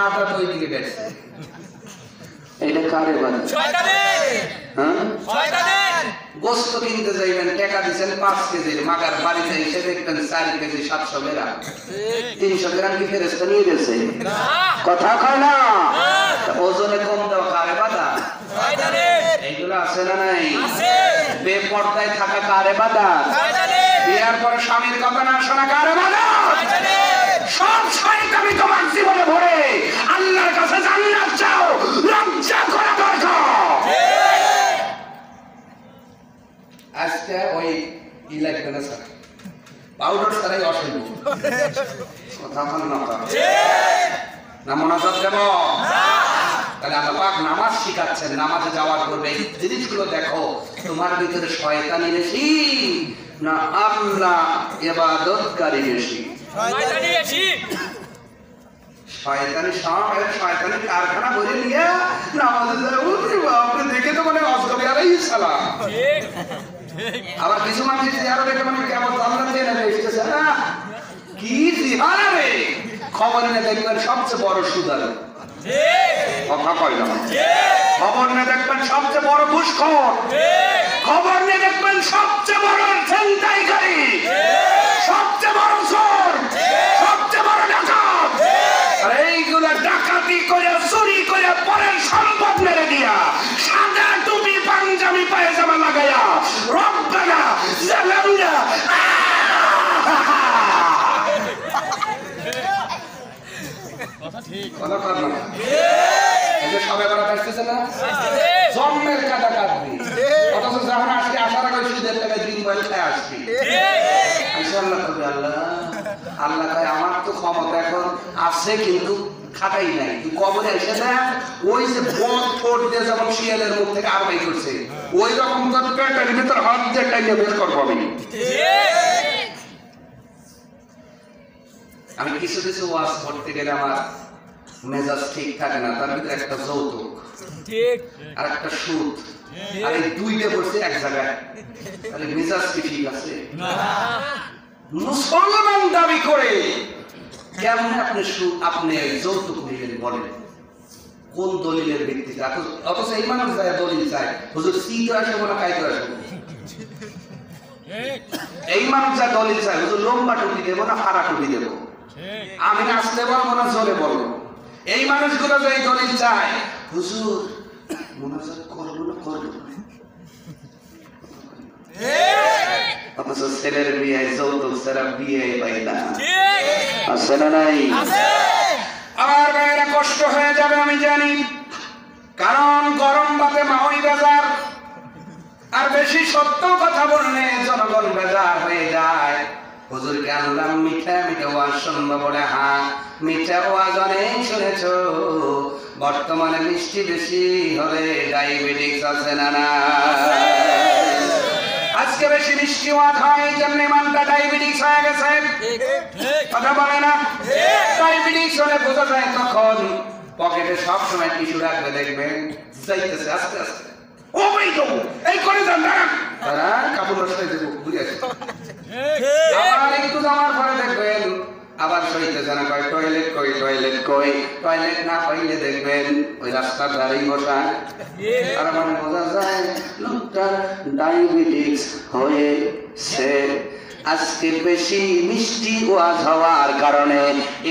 আদা ওই দিকে বেরছে। এটা কার ইবাদত? শয়তানের। হ্যাঁ শয়তানের। গোস্ত কিনতে যাইবেন, টাকা দিচ্ছেন 5 কেজির, মাগার বাড়িতে এসে দেখবেন 4 কেজি 700 গ্রাম, 300 গ্রাম কি ফেরেশতা নিয়ে গেছে? কথা কয় না। ওজনে কম দেওয়া কারে বাধা? এইগুলো আছে না নাই? বেপর্দায় থাকা কারে বাধা? বিয়ার পরে স্বামীর কথা না শোনা কারে বাধা? সব শয়তানি তোমার জীবনে ভরে আল্লাহর কাছে জান্নাত চাও, লজ্জা করা দরকার। আজকে ওই লাগবে না স্যার, পাউডার ছাড়াই অসুবিধা। কথা বল না, মোনাজাত দেব। তাহলে আল্লাহ পাক নামাজ শিখাচ্ছেন, নামাজে যাওয়ার পূর্বে এই জিনিসগুলো দেখো, তোমার ভিতরে শয়তানি বেশি না আল্লাহ ইবাদতকারী বেশি? শয়তানি কারখানা বলে নিয়ে নামাজে যাবো। আপনি দেখে তো মানে অজগর আলাইহিস সালাম। আবার কিছু মানুষ জিয়ারত দেখে মানে কেমন জান্নাত দিয়ে নেমে এসেছে না, কি জিহারা রে। খবর নিয়ে দেখবেন সবচেয়ে বড় সুদার, কথা কয় না। খবর নিয়ে দেখবেন সবচেয়ে বড় ঘুষখোর, খবর নিয়ে দেখবেন সবচেয়ে বড় ছিনতাইকারী, সবচেয়ে বড় চোর, সবচেয়ে বড় ডাকাত। আর এইগুলা ডাকাতি করে চুরি করে পরের সম্পদ মেরে দিয়া সাদা টুপি পাঞ্জাবি পায়জামা লাগাইয়া রব্বানা জালামনা কথা ঠিক কথা কর না। এই যে সবে বড় আসতেছে না, জন্মের কাটা কাটবি, অথচ যখন আসছি আসার আগে সুদের টাকায় দিন বলে খায় আসবি। ইনশাআল্লাহ করবে আল্লাহ। আল্লাহ কয় আমার তো ক্ষমতা এখন আছে কিন্তু খাটাই নাই, তুই কবরে এসে দেখ ওই যে বদ ফোট দিয়ে যেমন শিয়ালের মুখ থেকে আর বাই করছে, ওই রকম তোর পেটের ভিতর হাত দিয়ে টাইলে বের করবো আমি। আমি কিছু কিছু ওয়াজ করতে গেলে আমার মেজাজ ঠিক থাকে না, তার ভিতরে একটা যৌতুক আর একটা সুদ, আর এই দুইটা পড়ছে এক জায়গায়, তাহলে মেজাজ কি ঠিক আছে? মুসলমান দাবি করে কেমন আপনি সুদ আপনি যৌতুক নিলেন বলেন? কোন দলিলের ভিত্তিতে? অথচ এই মানুষ যায় দলিল চায়, হুজুর সিট আসবো না কাইতে আসবো। এই মানুষ যা দলিল চায়, হুজুর লম্বা টুপি দেবো না ফাড়া টুপি দেবো, আমি আসতে বলবো না জোরে বলবো। এই মানুষগুলো যে এই দলিল চায়, হুজুর মুনাজাত করবো না করবো না। অথচ ছেলের বিয়ে যৌতুক ছাড়া বিয়ে পাই না, আছে না নাই? আমার মেয়েরা কষ্ট হয়ে যাবে আমি জানি, কারণ গরম ভাতে মাহই বাজার, আর বেশি সত্য কথা বললে জনগণ বেজার হয়ে যায়। হুজুরকে আনলাম মিঠা মিঠা ওয়াজ শুনবো বলে, হ্যাঁ মিঠা ওয়াজ অনেক শুনেছ, বর্তমানে মিষ্টি বেশি হলে ডায়াবেটিস আছে না না? আজকে বেশি মিষ্টি ওয়াজ হয় এই জন্য মানটা ডায়াবেটিস হয়ে গেছে, কথা বলে না? ডায়াবেটিস হলে বোঝা যায় তখন পকেটে সবসময় টিস্যু রাখবে, দেখবেন যাইতেছে আস্তে আস্তে। ও ভাই তো এই করে যান দাঁড়ান, দাঁড়ান কাপড় নষ্ট হয়ে যাবো বুঝে আসছে। আবার একটু যাওয়ার পরে দেখবেন আবার সইতেছে না, কয় টয়লেট কই টয়লেট কই, টয়লেট না পাইলে দেখবেন ওই রাস্তার ধারেই বসা। আর মানে বোঝা যায় লোকটার ডায়াবেটিস হয়েছে। আজকে বেশি মিষ্টি ওয়াজ হওয়ার কারণে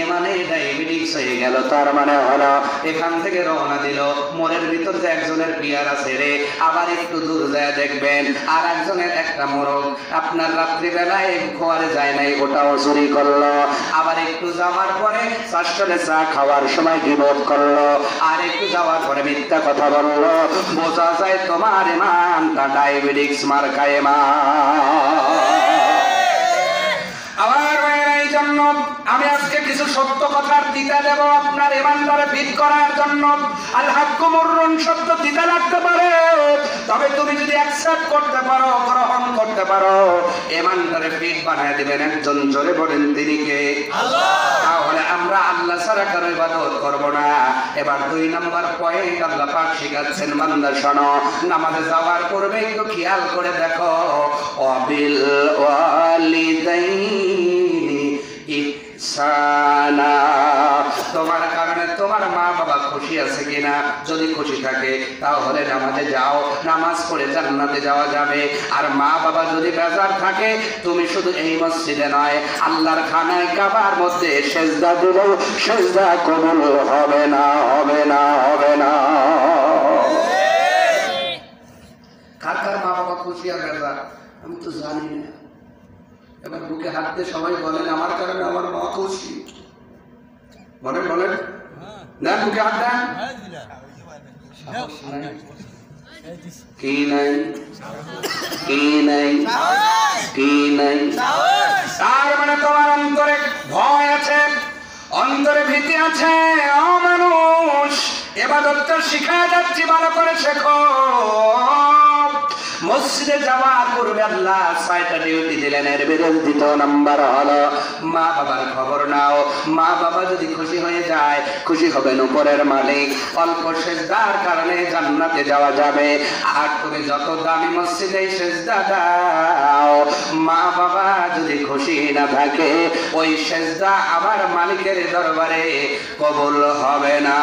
এ মানে ডায়াবেটিস হয়ে গেল, তার মানে হলো এখান থেকে রওনা দিল, মনের ভিতর যে একজনের পিয়ার আছে রে, আবার একটু দূর যায় দেখবেন আর একজনের একটা মোরগ আপনার রাত্রিবেলায় খোয়ারে যায় নাই, ওটাও চুরি করলো। আবার একটু যাওয়ার পরে চারশোলে চা খাওয়ার সময় গিবত করলো, আর একটু যাওয়ার পরে মিথ্যা কথা বললো। বোঝা যায় তোমার ইমানটা ডায়াবেটিস মার্কা ইমান। আমার ভাইয়েরা, এই জন্য আমি আজকে কিছু সত্য কথার দিতে দেব আপনার ইমানদারে ফিট করার জন্য। আল হাক্কু মুররুন, সত্য দিতে লাগতে পারে, তবে তুমি যদি অ্যাকসেপ্ট করতে পারো, গ্রহণ করতে পারো, ইমানদারে ফিট বানায় দিবেন একজন। জোরে বলেন তিনি কে? আল্লাহ। তাহলে আমরা আল্লাহ ছাড়া কারো ইবাদত করব না। এবার 2 নাম্বার পয়েন্ট আল্লাহ পাক শিখাচ্ছেন, বান্দা শোনো, নামাজে যাওয়ার পূর্বে একটু খেয়াল করে দেখো, ওয়াবিল ওয়ালিদাইনি ইহসানা। তোমার কারণে তোমার মা বাবা খুশি আছে কিনা, যদি খুশি থাকে তাহলে নামাজে যাও, নামাজ পড়ে জান্নাতে যাওয়া যাবে। আর মা বাবা যদি বেজার থাকে, তুমি শুধু এই মসজিদে নয়, আল্লাহর খানায় কাবার মধ্যে সেজদা দিলেও সেজদা কবুল হবে না, হবে না, হবে না। কার কার মা বাবা খুশি আর বেজার আমি তো জানি না। এবার বুকে হাত দিয়ে সবাই বলেন, আমার কারণে আমার মা খুশি। বলেন বলেন না, বুকে হাত দেন। কি নাই, কি নাই, কি নাই। তার মানে তোমার অন্তরে ভয় আছে, অন্তরে ভীতি আছে। ও মানুষ, ইবাদতটা শিখা যাচ্ছি, ভালো করে শেখো। মসজিদে যাওয়ার পূর্বে আল্লাহ 6টা ডিউটি দিলেন। এর ভিতর 2 নাম্বার হলো মা বাবার খবর নাও। মা বাবা যদি খুশি হয়ে যায়, খুশি হবেন উপরের মালিক। অল্প সেজদার কারণে জান্নাতে যাওয়া যাবে। আর তুমি যত দামি মসজিদে সেজদা দাও, মা বাবা যদি খুশি না থাকে, ওই সেজদা আবার মালিকের দরবারে কবুল হবে না।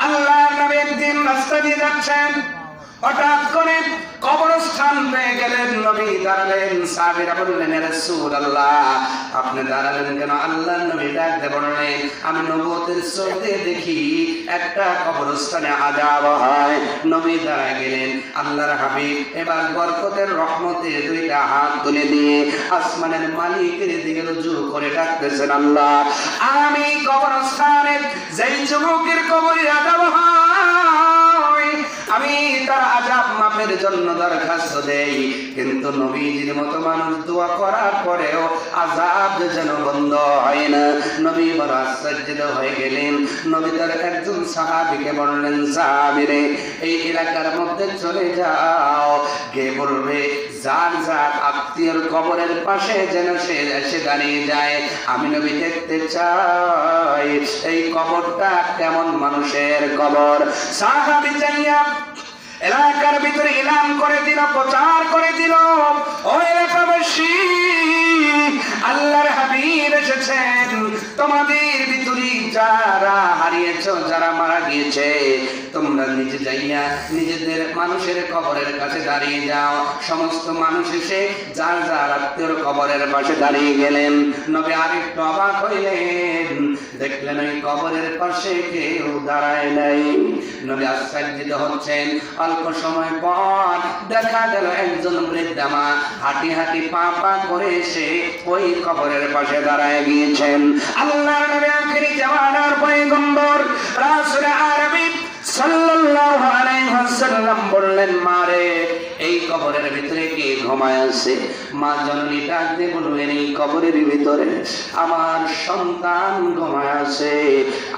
আল্লাহ নবী একদিন রাস্তা দিয়ে যাচ্ছেন, হঠাৎ করে কবরস্থান পেয়ে গেলেন। নবী দাঁড়ালেন, সাহাবীরা বললেন, ইয়া রাসূলুল্লাহ, আপনি দাঁড়ালেন কেন? আল্লাহর নবী ডাক দিয়ে বললেন, আমি নবুয়তের চোখে দেখি একটা কবরস্থানে আযাব হয়। নবী দাঁড়ায় গেলেন। আল্লাহর হাবিব এবার বরকতের রহমতে 2টা হাত তুলে দিয়ে আসমানের মালিকের দিকে রুজু করে ডাকতেছেন, আল্লাহ, আমি কবরস্থানে যেই যুবকের কবরে আযাব হয়, আমি তার আযাব মাফের জন্য দরখাস্ত দেই। কিন্তু নবীজির মতো মানুষ দোয়া করার পরেও আযাব যেন বন্ধ হয় না। নবী বড় আশ্চর্য হয়ে গেলেন। নবী তার একজন সাহাবীকে বললেন, সাহাবীরে, এই এলাকার মধ্যে চলে যাও, গিয়ে বলবে যার যার আত্মীয়র কবরের পাশে যেন সে এসে দাঁড়িয়ে যায়। আমি নবী দেখতে চাই এই কবরটা কেমন মানুষের কবর। সাহাবী যাইয়া এলাকার ভিতরে ইলাম করে দিল, প্রচার করে দিল, ও এলাকাবাসী, আল্লাহর হাবিব এসেছেন। তোমাদের ভিতরে যারা হারিয়েছো, যারা মারা গিয়েছে, তোমরা নিজে যাইয়া নিজেদের মানুষের কবরের কাছে দাঁড়িয়ে যাও। সমস্ত মানুষ এসে যার যার আত্মীয়র কবরের পাশে দাঁড়িয়ে গেলেন। নবী আরেকটু অবাক হইলেন, দেখলেন ওই কবরের পাশে কেউ দাঁড়ায় নাই। নবী আশ্চর্যিত হচ্ছেন। অল্প সময় পর দেখা গেল একজন বৃদ্ধা মা হাঁটি হাঁটি পা পা করে এসে ওই কবরের পাশে দাঁড়ায় গিয়েছেন। আল্লাহর নবী আখিরি জামানার পয়গম্বর রাসূল আরবী সাল্লাল্লাহু আলাইহি ওয়াসাল্লাম বললেন, মারে, এই কবরের ভিতরে কে ঘুমায় আছে? মা জননী ডাক দিয়ে বললেন, এই কবরের ভিতরে আমার সন্তান ঘুমায় আছে।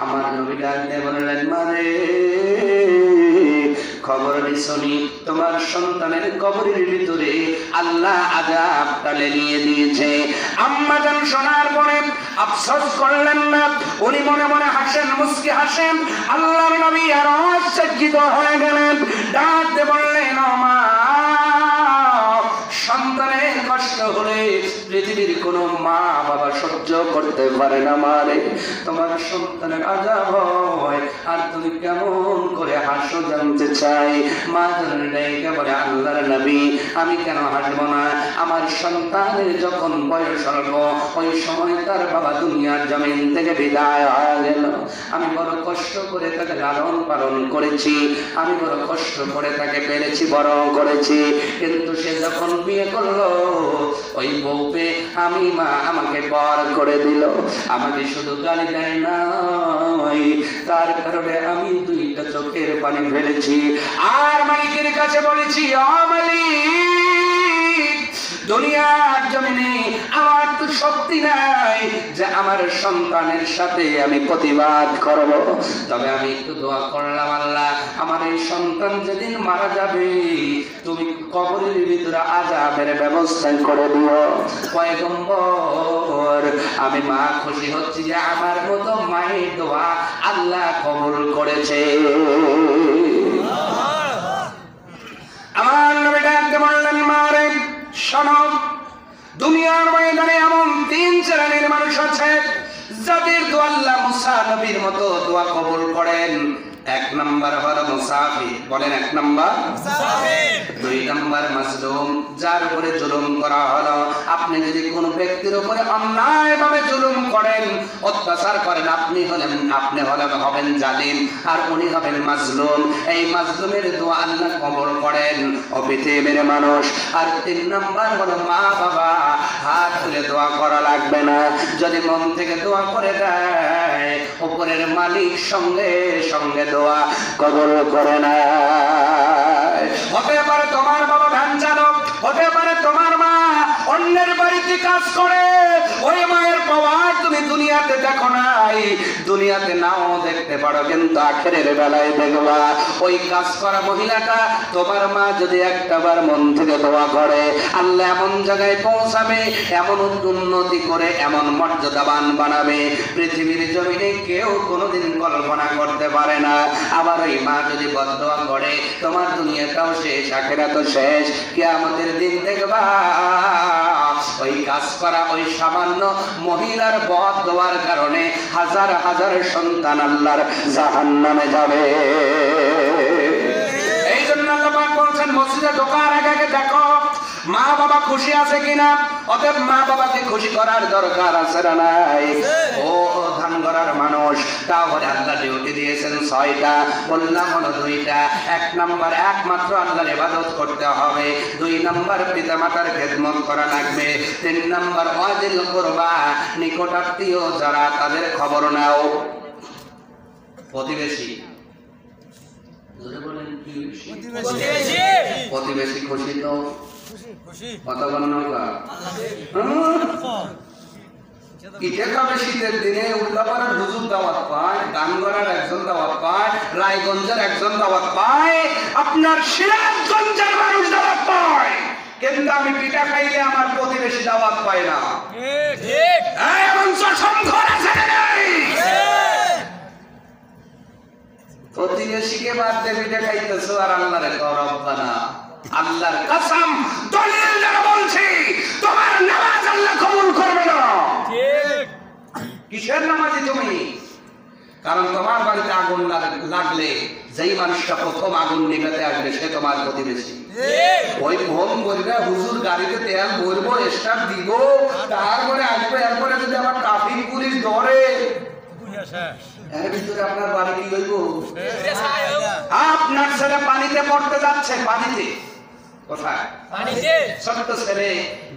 আমার নবী ডাক দিয়ে বললেন, মারে, খবর শুনি তোমার সন্তানের কবরের ভিতরে আল্লাহ আযাব টালে নিয়ে দিয়েছে। আম্মা জান শোনার পরে আফসোস করলেন না, উনি মনে মনে হাসেন, মুস্কি হাসেন। আল্লাহর নবী আরো আশ্চর্যিত হয়ে গেলেন, ডাক দিয়ে বললেন, ও মা, সন্তানের কষ্ট হলে পৃথিবীর কোনো মা বাবা সহ্য করতে পারে না। মারে, তোমার সন্তানের আযাব হয় আর তুমি কেমন করে হাসো জানতে চাই। মা জানলে বলে, আল্লাহর নবী, আমি কেন হাসবো না? আমার সন্তানের যখন বয়স অল্প, ওই সময় তার বাবা দুনিয়ার জমিন থেকে বিদায় হয়ে গেল। আমি বড় কষ্ট করে তাকে লালন পালন করেছি, আমি বড় কষ্ট করে তাকে পেরেছি, বড় করেছি। কিন্তু সে যখন বিয়ে করলো, ওই বউকে আমি মা আমাকে পর করে দিল। আমাকে শুধু গালি দেয় না, তার কারণে আমি 2টা চোখের পানি ফেলেছি। আর মালিকের কাছে বলেছি, ও মালিক, দুনিয়ার জমিনে আমার তো শক্তি নাই যে আমার সন্তানের সাথে আমি প্রতিবাদ করব। তবে আমি একটু দোয়া করলাম, আল্লাহ, আমার এই সন্তান যেদিন মারা যাবে, তুমি কবরের ভিতরে আযাবের ব্যবস্থা করে দিও। পয়গম্বর, আমি মা খুশি হচ্ছি যে আমার মতো মায়ের দোয়া আল্লাহ কবুল করেছে। আমার নবী ডাকতে বললেন, মারে, শোনো, দুনিয়ার ময়দানে এমন 3 শ্রেণীর মানুষ আছে যাদের দোয়া আল্লাহ মুসা নবীর মতো দোয়া কবুল করেন। এক নাম্বার হলো মুসাফির, বলেন এক নাম্বার মুসাফির। দুই নাম্বার মাজলুম, যার উপরে জুলুম করা হলো। আপনি যদি কোন ব্যক্তির উপরে অন্যায়ভাবে জুলুম করেন, অত্যাচার করেন, আপনি হবেন জালিম, আর উনি হবেন মাজলুম। এই মাজলুমের দোয়া আল্লাহ কবুল করেন ও পৃথিবীর মানুষ। আর তিন নাম্বার হলো মা বাবা, হাত তুলে দোয়া করা লাগবে না, যদি মন থেকে দোয়া করে দেয় উপরের মালিক সঙ্গে সঙ্গে দোয়া কবুল করে না। হতে পারে তোমার বাবা ভ্যান চালক, হতে পারে তোমার মা অন্যের বাড়িতে কাজ করে, ওই মায়ের পাওয়ার তুমি দুনিয়াতে দেখো নাই, দুনিয়াতে নাও দেখতে পারো, কিন্তু আখেরের বেলায় দেখবা ওই কাজ করা মহিলাটা তোমার মা যদি একটাবার মন থেকে দোয়া করে, আল্লাহ এমন জায়গায় পৌঁছাবে, এমন উন্নতি করে, এমন মর্যাদাবান বানাবে, পৃথিবীর জমিনে কেউ কোনোদিন কল্পনা করতে পারে না। আবার ওই মা যদি বদদোয়া করে, তোমার দুনিয়াটাও শেষ, আখিরাতও শেষ। কিয়ামতের দিন দেখবা ওই কাজ করা ওই সামান্য মহিলার বদদোয়ার কারণে হাজার হাজার সন্তান আল্লাহর জাহান্নামে যাবে। এই জন্য আল্লাহ পাক বলছেন, মসজিদে ঢোকার আগে আগে দেখো মা বাবা খুশি আছে কিনা। অতএব মা বাবাকে খুশি করার দরকার আছে না নাই? ও ধান গড়ার মানুষ, তাহলে আল্লাহ ডিউটি দিয়েছেন 6টা, বললাম হলো 2টা। এক নাম্বার একমাত্র আল্লাহর ইবাদত করতে হবে, 2 নাম্বার পিতামাতার খেদমত করা লাগবে, 3 নাম্বার ওয়াজিল কুরবা, নিকটাত্মীয় যারা তাদের খবর নাও। প্রতিবেশী, প্রতিবেশী খুশি তো কথা বলেন না? শীতের দিনে উল্লাপাড়ার হুজুর দাওয়াত পায়, গানগড়ার একজন দাওয়াত পায়, রায়গঞ্জের একজন দাওয়াত পায়, আপনার সিরাজগঞ্জের মানুষ দাওয়াত পায়, কিন্তু আমি পিঠা খাইলে আমার প্রতিবেশী দাওয়াত পায় না। প্রতিবেশীকে বাদ দিয়ে পিঠা খাইতেছো আর আল্লাহরে রব্বানা। আল্লাহর কসম দলিল দ্বারা বলছি, তোমার নামাজ আল্লাহ কবুল করবে না। ঠিক। কিসের নামাজি তুমি? কারণ তোমার বাড়িতে আগুন লাগলে যেই মানুষটা প্রথম আগুন নিভাতে আসবে সে তোমার প্রতিবেশী। ওই ফোন করবে, হুজুর গাড়িতে তেল ভরবো, স্টার্ট দিব, তারপরে আসবে, এরপরে যদি আমার ট্রাফিক পুলিশ ধরে, এর ভিতরে আপনার বাড়ি কি হইব? আপনার ছেলে পানিতে পড়তে যাচ্ছে, পানিতে, কোথায়? পানিতে। ছোট্ট ছেলে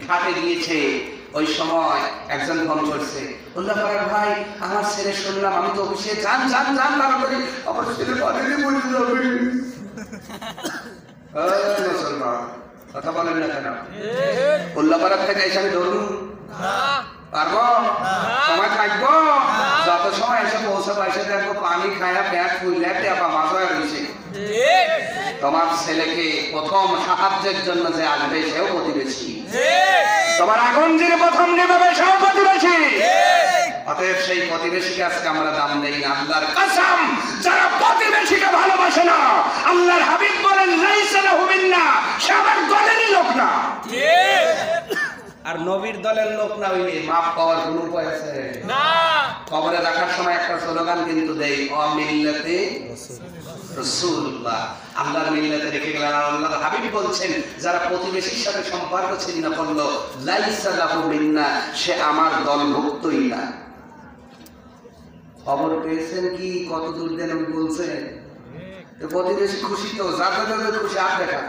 ঘাটে গিয়েছে, ওই সময় একজন ফোন করছে, বললাম ভাই আমার ছেলে শুনলাম, আমি তো অফিসে, যান যান যান তাড়াতাড়ি, আমার ছেলে পানিতে পড়ে যাবে। মুসলমান কথা বলেন না কেন? উল্লাপাড়ার থেকে এসে আমি ধরুন পারবো? সময় থাকবো? যত সময় এসে পৌঁছাবো, এসে দেখবো পানি খায়া পেট ফুলে টেপা মাছ হয়ে রয়েছে। তোমার ছেলেকে প্রথম সাহায্যের জন্য যে আসবে সেও প্রতিবেশী, তোমার আগুন যিনি প্রথম নেবে সেও প্রতিবেশী। অতএব সেই প্রতিবেশীকে আজকে আমরা দাম দেই না। আল্লাহর কসম, যারা প্রতিবেশীকে ভালোবাসে না, আল্লাহর হাবিব বলেন লাইসা লাহু মিন্না, সে আমার দলেরই লোক না। আর নবীর দলের লোক না হইলে মাপ পাওয়ার কোন উপায় আছে না। কবরে রাখার সময় একটা স্লোগান কিন্তু দেই, অমিল্লাতে রাসূলুল্লাহ, আল্লাহর মিল্লাতে রেখে গেলেন। আল্লাহর হাবিব বলছেন, যারা প্রতিবেশীর সাথে সম্পর্ক ছিন্ন করলো, লাইসা লাহু মিন্না, সে আমার দলভুক্তই না। খবর পেয়েছেন কি কত দূর দেন বলছে? তো প্রতিবেশী খুশি তো, যাদের খুশি আর দেখা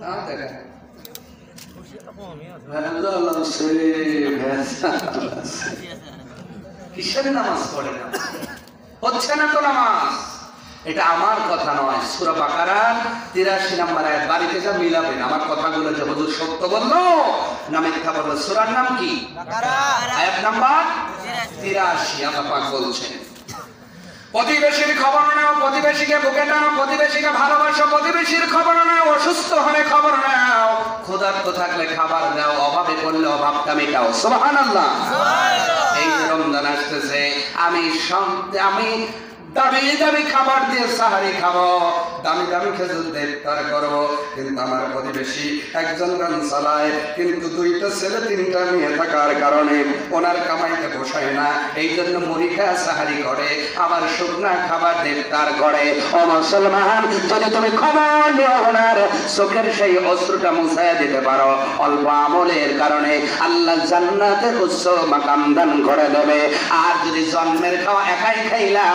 না দেখা। কিসের নামাজ পড়ে না? হচ্ছে না তো নামাজ। এটা আমার কথা নয়, সূরা বাকারার 83 নম্বর আয়াত। বাড়িতে যা মিলাবেন আমার কথাগুলো, যে হুজুর সত্য বললো না মিথ্যা বললো। সূরার নাম কি? বাকারা, আয়াত নাম্বার 83। আল্লাহ পাক বলছেন, প্রতিবেশীর খবর নাও, প্রতিবেশীকে বুকে টানো, প্রতিবেশীকে ভালোবাসো, প্রতিবেশীর খবর নাও, অসুস্থ হলে খবর নাও, ক্ষুধার্ত থাকলে খাবার দাও, অভাবে পড়লে অভাবটা মেটাও। সুবহানাল্লাহ। এই রমজান আসতেছে, আমি দাবি খাবার দিয়ে সাহারি খাবো, দামি দামি খেজুর দিয়ে ইফতার করব, কিন্তু আমার প্রতিবেশী একজন গান চালায়, কিন্তু 2টা ছেলে 3টা মেয়ে থাকার কারণে ওনার কামাইতে বসায় না, এই জন্য মুড়ি খায় সাহারি করে, আবার শুকনা খাবার দিয়ে ইফতার করে। ও মুসলমান, যদি তুমি খবর নিয়ে ওনার চোখের সেই অশ্রুটা মুছাইয়া দিতে পারো, অল্প আমলের কারণে আল্লাহ জান্নাতের উচ্চ মাকাম দান করে দেবে। আর যদি জন্মের খাওয়া একাই খাইলা,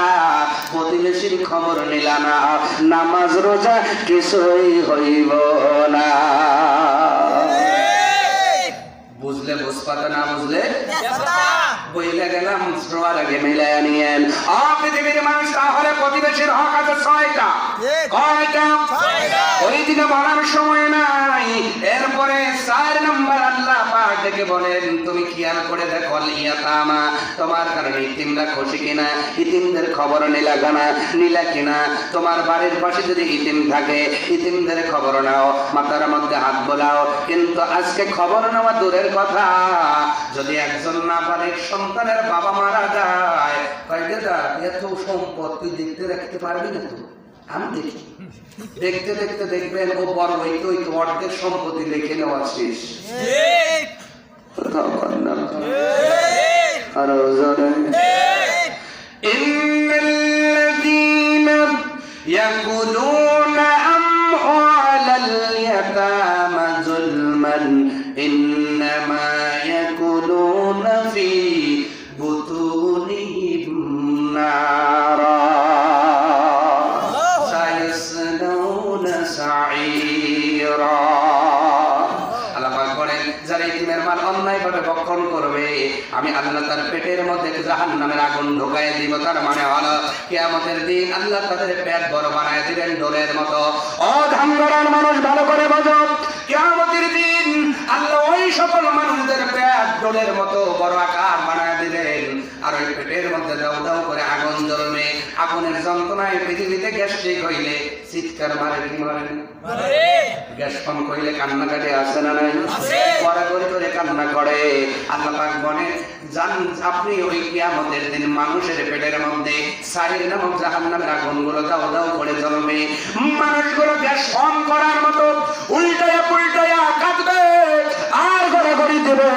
প্রতিবেশীর খবর নিলা না, নামাজ রোজা কিছুই হইব না। বুঝলে বুঝপাতা, না বুঝলে বইলে গেলাম, শ্রোয়ার আগে মিলাইয়া নিয়েন। পৃথিবীর মানুষ তাহলে প্রতিবেশীর হক আছে 6টা। কয়টা? ওই দিকে বলার সময় নাই। এরপরে 4 নম্বর আল্লাহ পাক ডেকে বলেন, তুমি খেয়াল করে দেখো, ইয়াতামা, তোমার কারণে ইতিমরা খুশি কিনা, ইতিমদের খবর নিলা কিনা। তোমার বাড়ির পাশে যদি ইতিম থাকে, ইতিমদের খবর নাও, মাথার মধ্যে হাত বোলাও। কিন্তু আজকে খবর নেওয়া দূরের কথা, যদি একজন নাবালিগ সন্তানের বাবা মারা যায়, এত সম্পদ তুই দেখতে রাখতে পারবি না? তো আমি দেখি, দেখতে দেখতে দেখবেন ও বড় হইতে হইতে অর্ধেক সম্পত্তি লিখে নেওয়া শেষ। আরো জোরে, ইন্নাল্লাযীনা ইয়াকুলুনা আমওয়ালাল ইয়াতামা যুলমান ইন্নামা ইয়াকুলুনা ফি বুতুনিহিম নারা সায়াসলাউনা সাঈরা। আল্লাহ পাক বলেন, যারা ইতিমের মাল অন্যায়ভাবে ভক্ষণ করবে, আমি আল্লাহ তার পেটের মধ্যে জাহান্নামের আগুন ঢুকায় দিব। তার মানে হলো কিয়ামতের দিন আল্লাহ তাদের পেট বড় বানায় দিবেন ডোলের মতো। ও ধাঙ্গরার মানুষ, ভালো করে বোঝো, কিয়ামতের দিন আল্লাহ ওই সকল মানুষদের পেট ডোলের মতো বড় আকার বানায় দিবেন, আর ওই পেটের মধ্যে দাও দাও করে আগুন জ্বলবে। আগুনের যন্ত্রণায় পৃথিবীতে গ্যাস্ট্রিক হইলে চিৎকার মারে কি মারে না? গ্যাস কম কইলে কান্নাকাটি আসে না? নাই, কড়াকড়ি করে কান্না করে। আল্লাহ পাক বলেন, জান আপনি ওই কিয়ামতের দিন মানুষের পেটের মধ্যে সাইর নামক জাহান্নামের আগুনগুলো দাও দাও করে জ্বলবে। মানুষগুলো গ্যাস কম করার মতো উল্টায়া পুল্টায়া কাঁদবে আর গড়াগড়ি দেবে।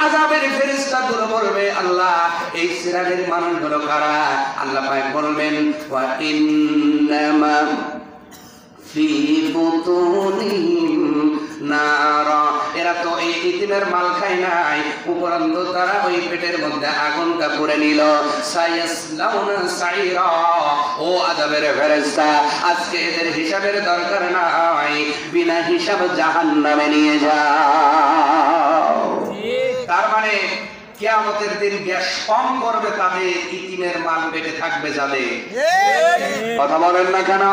আযাবের ফেরেশতা দূর বলবে, আল্লাহ এই শ্রেণীর মানুষগুলো কারা? আল্লাহ পাক বলবেন, ওয়া ইন্নামা ফি বুতুনিহিম নারা, এরা তো এই ইতিমের মাল খায় নাই, উপরন্তু তারা ওই পেটের মধ্যে আগুনটা পুড়ে নিল। সায়াসলাউনা সাঈরা, ও আযাবের ফেরেশতা, আজকে এদের হিসাবের দরকার নাই, বিনা হিসাব জাহান্নামে নিয়ে যাও। তার মানে কিয়ামতের দিন গ্যাস কম করবে তাদের, ইতিমের মাল পেটে থাকবে যাদের। কথা বলেন না কেন?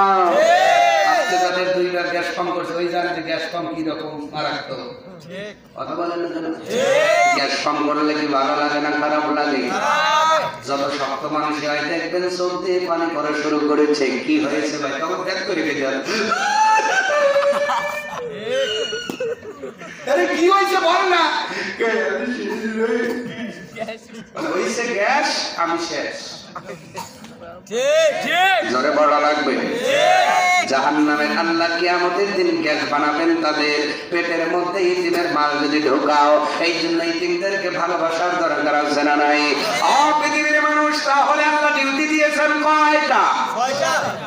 আজকে তাদের 2বার গ্যাস কম করছে, ওই জানে যে গ্যাস কম কি রকম মারাত্মক। কথা বলেন না কেন? গ্যাস কম করলে কি ভালো লাগে না খারাপ লাগে? যত শক্ত মানুষ হয় দেখবেন চোখ দিয়ে পানি পড়া শুরু করেছে। কি হয়েছে ভাই? তখন ব্যাক করে গেছে, আরে কি হয়েছে বল না। হয়েছে গ্যাস, আমি শেষ। জোরে বলা লাগবে। জাহান্নামের আল্লাহ কিয়ামতের দিন গ্যাস বানাবেন তাদের পেটের মধ্যে। ইতিমের মাল যদি ঢোকাও, এই জন্য ইতিমদেরকে ভালোবাসার দরকার আছে না নাই? পৃথিবীর মানুষ তাহলে আল্লাহ ডিউটি দিয়েছেন কয়টা?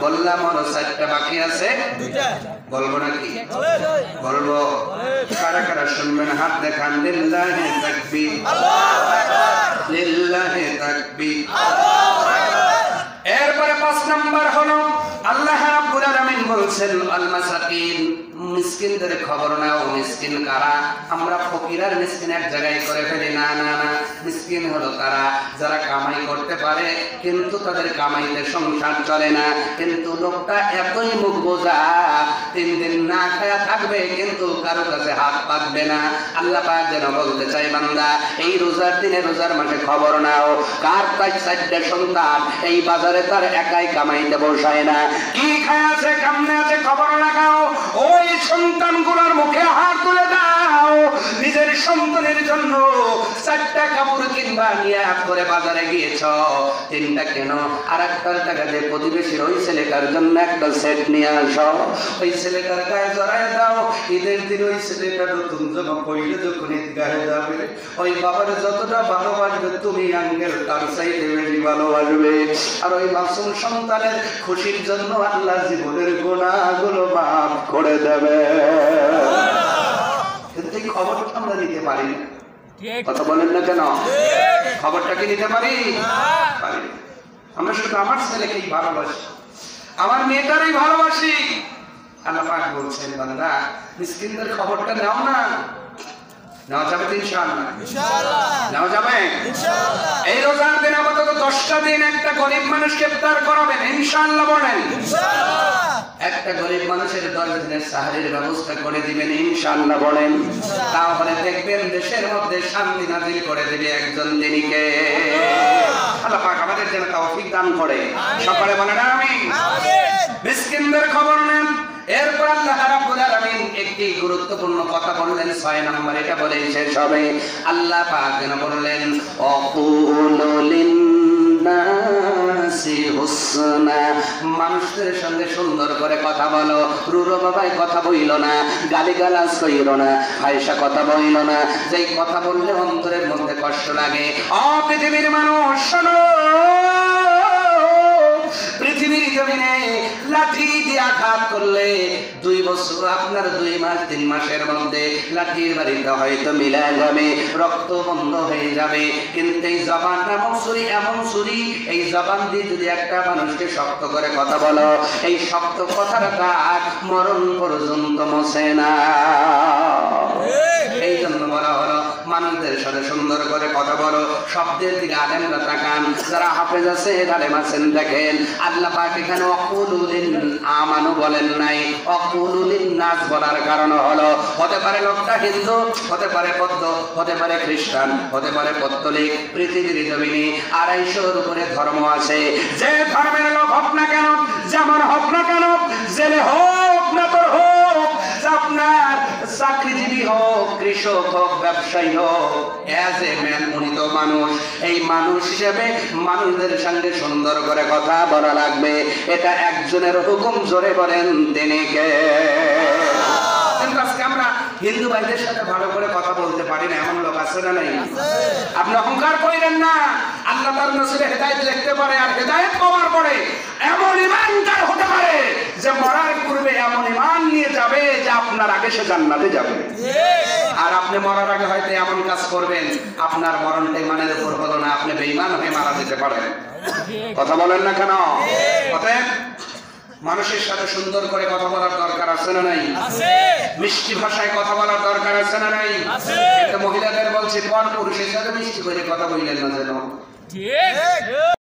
বললাম আরো 4টা বাকি আছে। বলবো নাকি? বলবো। কারা কারা শুনবেন হাত দেখান। লিল্লাহি তাকবীর, লিল্লাহি তাকবীর। এরপরে 5 নাম্বার হলো আল্লাহ রাব্বুল আলামিন বলছেন, আল মাসাকিন, মিসকিনদের খবর নাও। মিসকিন কারা? আমরা ফকির আর মিসকিন এক জায়গায় করে ফেলি। না না না, মিসকিন হলো তারা যারা কামাই করতে পারে কিন্তু তাদের কামাইতে সংসার চলে না, কিন্তু লোকটা এতই মুখ বোঝা 3 দিন না খায়া থাকবে কিন্তু কারো কাছে হাত পাতবে না। আল্লাহ পাক যেন বলতে চাই, বান্দা এই রোজার দিনে রোজার মাসে খবর নাও, কার 4টা সন্তান এই বাজারে তার একাই কামাইতে বসায় না, কি খায় আছে কেমনে আছে খবর লাগাও। ওই সন্তানগুলোর মুখে হাত তুলে দাও, নিজের সন্তানের জন্য 4টা কাপড় কিনবা নিয়াত করে বাজারে গিয়েছ, 3টা কেন, আর 1টার টাকা দিয়ে প্রতিবেশীর ওই ছেলেটার জন্য একটা সেট নিয়ে আসো, ওই ছেলেটার গায়ে জড়ায় দাও। ঈদের দিন ওই ছেলেটা নতুন জামা পরলে যখন ঈদ গায়ে যাবে, ওই বাবার যতটা ভালোবাসবে তুমি আঙ্গেল তার চাইতে বেশি ভালোবাসবে। আর ওই মাসুম সন্তানের খুশির জন্য আল্লাহ জীবনের গুনাহগুলো মাফ করে দেবে। কিন্তু এই খবরটা আমরা নিতে পারি না। কথা বলেন না কেন? খবরটা কি নিতে পারি? পারি। আমরা শুধু আমার ছেলেকেই ভালোবাসি, আমার মেয়েটারই ভালোবাসি। আল্লাহ পাক বলছেন, বান্দা মিসকিনদের খবরটা নাও না। নেওয়া যাবে তো ইনশাআল্লাহ? নেওয়া যাবে ইনশাআল্লাহ। এই রোজার দিন আপাতত 10টা দিন একটা গরিব মানুষকে ইফতার করাবেন ইনশাআল্লাহ। বলেন ইনশাআল্লাহ। একটা গরিব মানুষের 10 দিনের সাহারির ব্যবস্থা করে দিবেন ইনশাআল্লাহ। বলেন। তাহলে দেখবেন দেশের মধ্যে শান্তি নাযিল করে দিবে একজন দিনীকে। আল্লাহ পাক আমাদের যেন তৌফিক দান করে। সকলে বলেন আমিন। মিসকিনদের খবর নেন। এরপর আল্লাহ রাব্বুল আলামিন একটি গুরুত্বপূর্ণ কথা বললেন, 6 নম্বর, এটা বলেই শেষ হবে। আল্লাহ পাক যেন বললেন, অকুলু লিন্নাসি হুসনা, মানুষদের সঙ্গে সুন্দর করে কথা বলো। রুরো বাবাই কথা বইল না, গালিগালাজ কইল না, হাইসা কথা বইল না, যেই কথা বললে অন্তরের মধ্যে কষ্ট লাগে। পৃথিবীর মানুষ শোনো, পৃথিবীর জমিনে লাঠি দিয়ে আঘাত করলে 2 বছর, আপনার 2 মাস 3 মাসের মধ্যে লাঠির বাড়িতে হয়তো মিলা যাবে, রক্ত বন্ধ হয়ে যাবে। কিন্তু এই জবান নামক ছুরি এমন ছুরি, এই জবান দিয়ে যদি একটা মানুষকে শক্ত করে কথা বলো, এই শক্ত কথাটা মরণ পর্যন্ত মোছে না। এই জন্য বলা হলো মানুষদের সাথে সুন্দর করে কথা বলো। শব্দের দিকে আলেমরা তাকান, যারা হাফেজ আছে আলেম আছেন দেখেন। আল্লাহ পাক এখানে অকুলুলিন আমানু বলেন নাই, অকুলুলিন নাস বলার কারণ হলো, হতে পারে লোকটা হিন্দু, হতে পারে বৌদ্ধ, হতে পারে খ্রিস্টান, হতে পারে পত্তলিক। পৃথিবীর জমিনে 250-এর উপরে ধর্ম আছে। যে ধর্মের লোক হোক না কেন, যেমন হোক না কেন, জেলে হোক না তোর হোক, আপনার চাকরিজীবী হোক, কৃষক হোক, ব্যবসায়ী হোক, অ্যাজ এ ম্যান উনি তো মানুষ। এই মানুষ হিসেবে মানুষদের সঙ্গে সুন্দর করে কথা বলা লাগবে। এটা একজনের হুকুম, জোরে বলেন তিনি কে? কিন্তু আজকে আমরা হিন্দু ভাইদের সাথে ভালো করে কথা বলতে পারি না, এমন লোক আছে না নাই? আপনি অহংকার করেন না। আল্লাহ তার নসিবে হেদায়েত লিখতে পারে, আর হেদায়েত পাওয়ার পরে এমন ইমানদার হতে পারে যে মরার পূর্বে এমন ঈমান নিয়ে যাবে যে আপনার আগে সে জান্নাতে যাবে। আর আপনি মরার আগে হয়তো এমন কাজ করবেন, আপনার মরণটা ঈমানের উপর হলো না, আপনি বেঈমান হয়ে মারা যেতে পারেন। কথা বলেন না কেন? অতএব মানুষের সাথে সুন্দর করে কথা বলার দরকার আছে না নাই? আছে। মিষ্টি ভাষায় কথা বলার দরকার আছে না নাই? আছে। এটা মহিলাদের বলছে, পর পুরুষের সাথে মিষ্টি করে কথা বললেন না যেন। ঠিক।